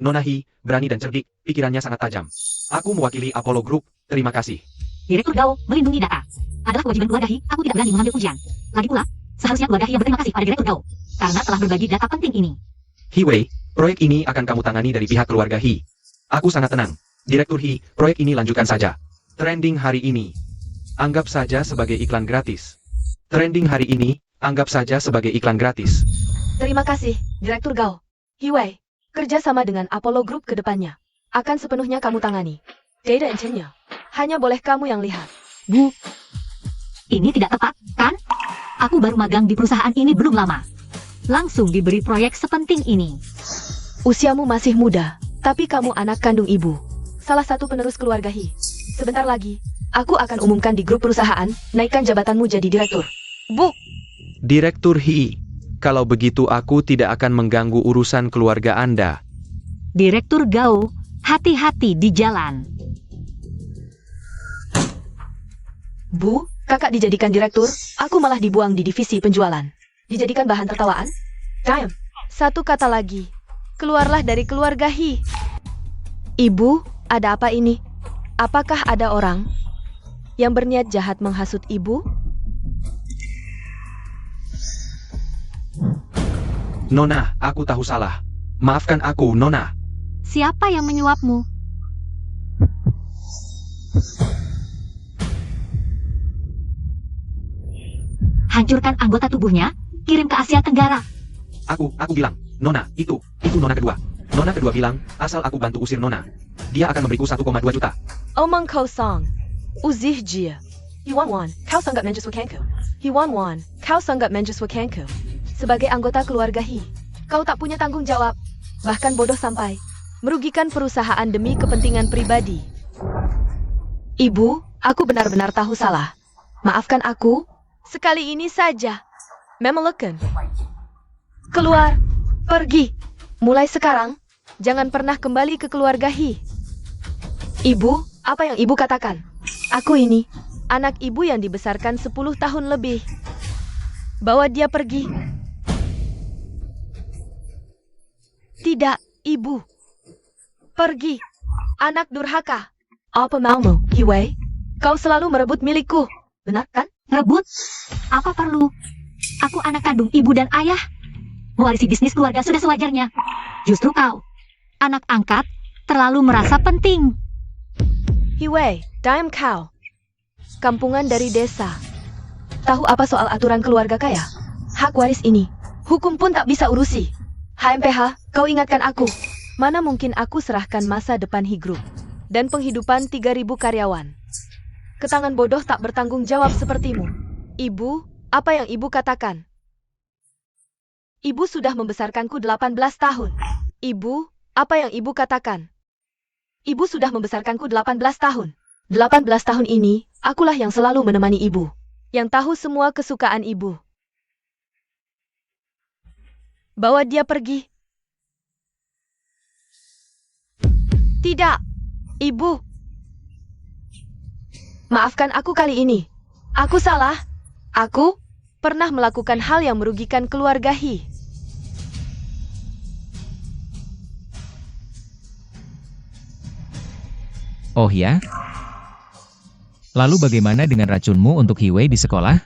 Nona He, berani dan cerdik, pikirannya sangat tajam. Aku mewakili Apollo Group, terima kasih. Direktur Gao, melindungi data adalah kewajiban keluarga He. Aku tidak berani mengambil ujian. Lagi pula, seharusnya keluarga He yang berterima kasih pada Direktur Gao karena telah berbagi data penting ini. Hiwei, proyek ini akan kamu tangani dari pihak keluarga He. Aku sangat tenang. Direktur He, proyek ini lanjutkan saja. Trending hari ini. Anggap saja sebagai iklan gratis. Trending hari ini, anggap saja sebagai iklan gratis. Terima kasih, Direktur Gao. Hiwei, kerja sama dengan Apollo Group ke depannya akan sepenuhnya kamu tangani. Data entry-nya hanya boleh kamu yang lihat. Bu, ini tidak tepat, kan? Aku baru magang di perusahaan ini belum lama. Langsung diberi proyek sepenting ini. Usiamu masih muda, tapi kamu anak kandung ibu. Salah satu penerus keluarga Hi. Sebentar lagi, aku akan umumkan di grup perusahaan, naikkan jabatanmu jadi direktur. Bu, Direktur Hi, kalau begitu aku tidak akan mengganggu urusan keluarga Anda. Direktur Gao, hati-hati di jalan. Bu, kakak dijadikan direktur, aku malah dibuang di divisi penjualan. Dijadikan bahan tertawaan? Damn. Satu kata lagi, keluarlah dari keluarga Hi. Ibu, ada apa ini? Apakah ada orang yang berniat jahat menghasut ibu? Nona, aku tahu salah. Maafkan aku, Nona. Siapa yang menyuapmu? Hancurkan anggota tubuhnya, kirim ke Asia Tenggara. Aku bilang, Nona, itu Nona kedua. Nona kedua bilang, asal aku bantu usir Nona, dia akan memberiku 1,2 juta. Omong kosong. Uzih jia. Hiwan kau sanggap menyesuaikanku. Hiwan kau sanggap menyesuaikanku. Sebagai anggota keluarga Hi, kau tak punya tanggung jawab. Bahkan bodoh sampai merugikan perusahaan demi kepentingan pribadi. Ibu, aku benar-benar tahu salah. Maafkan aku. Sekali ini saja. Memelukkan. Keluar. Pergi. Mulai sekarang, jangan pernah kembali ke keluarga Hi. Ibu, apa yang ibu katakan? Aku ini, anak ibu yang dibesarkan 10 tahun lebih. Bawa dia pergi. Tidak, ibu. Pergi. Anak durhaka. Apa maumu, Hiwei? Kau selalu merebut milikku. Benar kan? Rebut? Apa perlu? Aku anak kandung ibu dan ayah. Mewarisi bisnis keluarga sudah sewajarnya. Justru kau, anak angkat, terlalu merasa penting. Hiwei, dime kau. Kampungan dari desa. Tahu apa soal aturan keluarga kaya? Hak waris ini, hukum pun tak bisa urusi. HMPH, kau ingatkan aku. Mana mungkin aku serahkan masa depan Hi Group dan penghidupan 3.000 karyawan ke tangan bodoh tak bertanggung jawab sepertimu. Ibu, apa yang ibu katakan? Ibu sudah membesarkanku 18 tahun. Ibu, apa yang ibu katakan? Ibu sudah membesarkanku 18 tahun. 18 tahun ini, akulah yang selalu menemani ibu. Yang tahu semua kesukaan ibu. Bawa dia pergi. Tidak, ibu. Maafkan aku kali ini. Aku salah. Aku pernah melakukan hal yang merugikan keluarga Hi. Oh ya? Lalu bagaimana dengan racunmu untuk Hiwei di sekolah?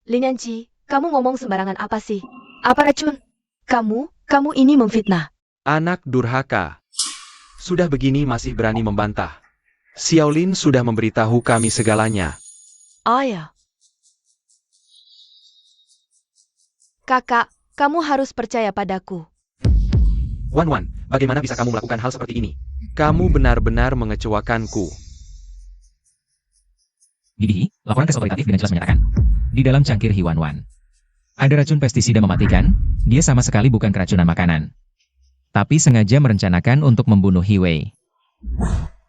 Lin Yanci, kamu ngomong sembarangan apa sih? Apa racun? Kamu ini memfitnah. Anak durhaka. Sudah begini masih berani membantah. Xiaolin sudah memberitahu kami segalanya. Oh ya. Kakak, kamu harus percaya padaku. Wan, bagaimana bisa kamu melakukan hal seperti ini? Kamu benar-benar mengecewakanku. Bibi, laporan tes otoritatif dengan jelas menyatakan, di dalam cangkir Hiwan ada racun pestisida mematikan, dia sama sekali bukan keracunan makanan. Tapi sengaja merencanakan untuk membunuh Hiwei.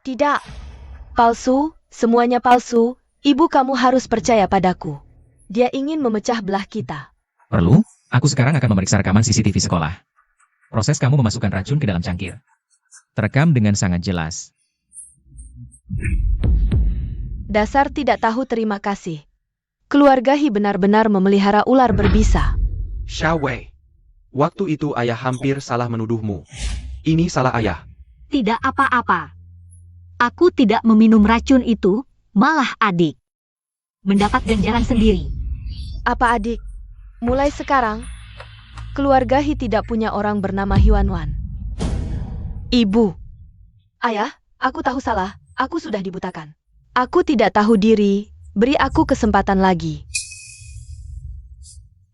Tidak. Palsu, semuanya palsu. Ibu kamu harus percaya padaku. Dia ingin memecah belah kita. Perlu? Aku sekarang akan memeriksa rekaman CCTV sekolah. Proses kamu memasukkan racun ke dalam cangkir. Terekam dengan sangat jelas. Dasar tidak tahu terima kasih. Keluarga Hi benar-benar memelihara ular berbisa. Xiaowei, waktu itu ayah hampir salah menuduhmu. Ini salah ayah. Tidak apa-apa. Aku tidak meminum racun itu, malah adik mendapat ganjaran sendiri. Apa adik? Mulai sekarang, keluarga Hi tidak punya orang bernama Hiwan. Ibu. Ayah, aku tahu salah. Aku sudah dibutakan. Aku tidak tahu diri. Beri aku kesempatan lagi.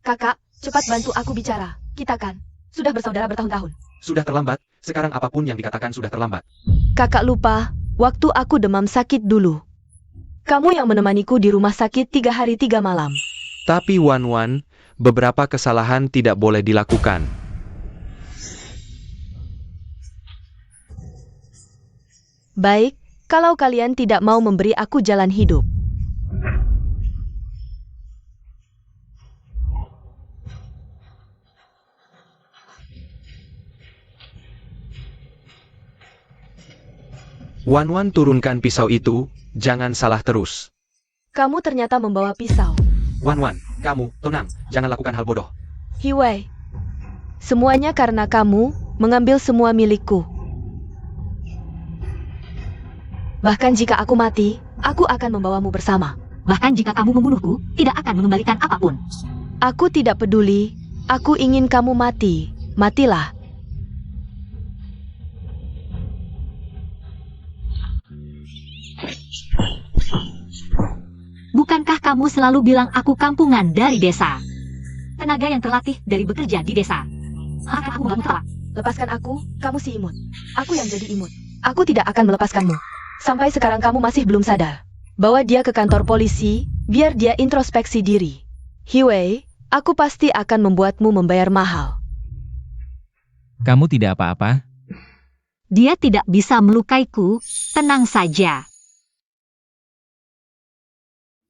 Kakak, cepat bantu aku bicara. Kita kan sudah bersaudara bertahun-tahun. Sudah terlambat, sekarang apapun yang dikatakan sudah terlambat. Kakak lupa, waktu aku demam sakit dulu. Kamu yang menemaniku di rumah sakit 3 hari 3 malam. Tapi Wan Wan, beberapa kesalahan tidak boleh dilakukan. Baik, kalau kalian tidak mau memberi aku jalan hidup. Wan Wan turunkan pisau itu, jangan salah terus. Kamu ternyata membawa pisau. Wan Wan, kamu, tenang, jangan lakukan hal bodoh. Hiwei. Semuanya karena kamu mengambil semua milikku. Bahkan jika aku mati, aku akan membawamu bersama. Bahkan jika kamu membunuhku, tidak akan mengembalikan apapun. Aku tidak peduli. Aku ingin kamu mati. Matilah. Bukankah kamu selalu bilang aku kampungan dari desa? Tenaga yang terlatih dari bekerja di desa. Maka aku nggak tahu. Lepaskan aku, kamu si imut. Aku yang jadi imut. Aku tidak akan melepaskanmu. Sampai sekarang kamu masih belum sadar. Bawa dia ke kantor polisi, biar dia introspeksi diri. Hiwei, aku pasti akan membuatmu membayar mahal. Kamu tidak apa-apa? Dia tidak bisa melukaiku, tenang saja.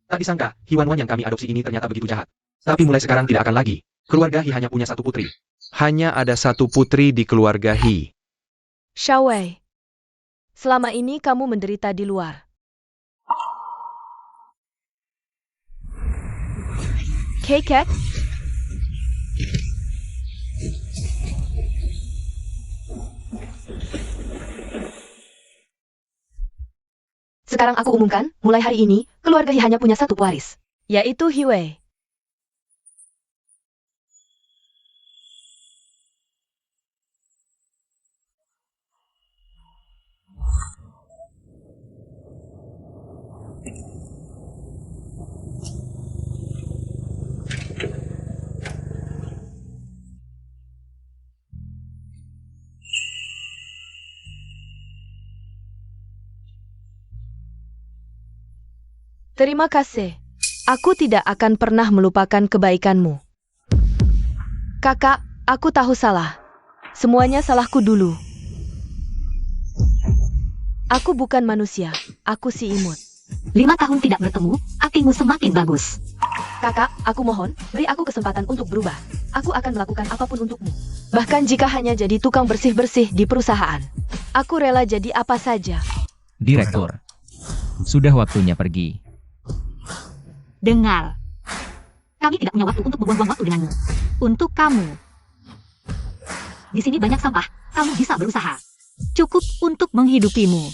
Tak disangka, Hiwan Wan yang kami adopsi ini ternyata begitu jahat. Tapi mulai sekarang tidak akan lagi. Keluarga Hi hanya punya satu putri. Hanya ada satu putri di keluarga Hi. Xiaowei, selama ini kamu menderita di luar. Keket? Sekarang aku umumkan, mulai hari ini, keluarga Hi hanya punya satu pewaris, yaitu Hiwei. Terima kasih. Aku tidak akan pernah melupakan kebaikanmu. Kakak, aku tahu salah. Semuanya salahku dulu. Aku bukan manusia, aku si imut. 5 tahun tidak bertemu, aktingmu semakin bagus. Kakak, aku mohon, beri aku kesempatan untuk berubah. Aku akan melakukan apapun untukmu. Bahkan jika hanya jadi tukang bersih-bersih di perusahaan. Aku rela jadi apa saja. Direktur, sudah waktunya pergi. Dengar. Kami tidak punya waktu untuk membuang-buang waktu denganmu. Untuk kamu. Di sini banyak sampah, kamu bisa berusaha. Cukup untuk menghidupimu.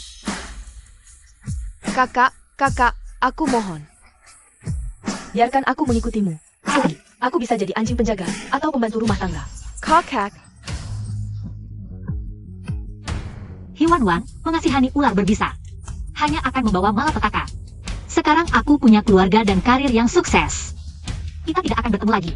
Kakak, aku mohon. Biarkan aku mengikutimu. Aku bisa jadi anjing penjaga atau pembantu rumah tangga. Kakak. Hiwan Wan mengasihani ular berbisa. Hanya akan membawa malapetaka. Sekarang aku punya keluarga dan karir yang sukses. Kita tidak akan bertemu lagi.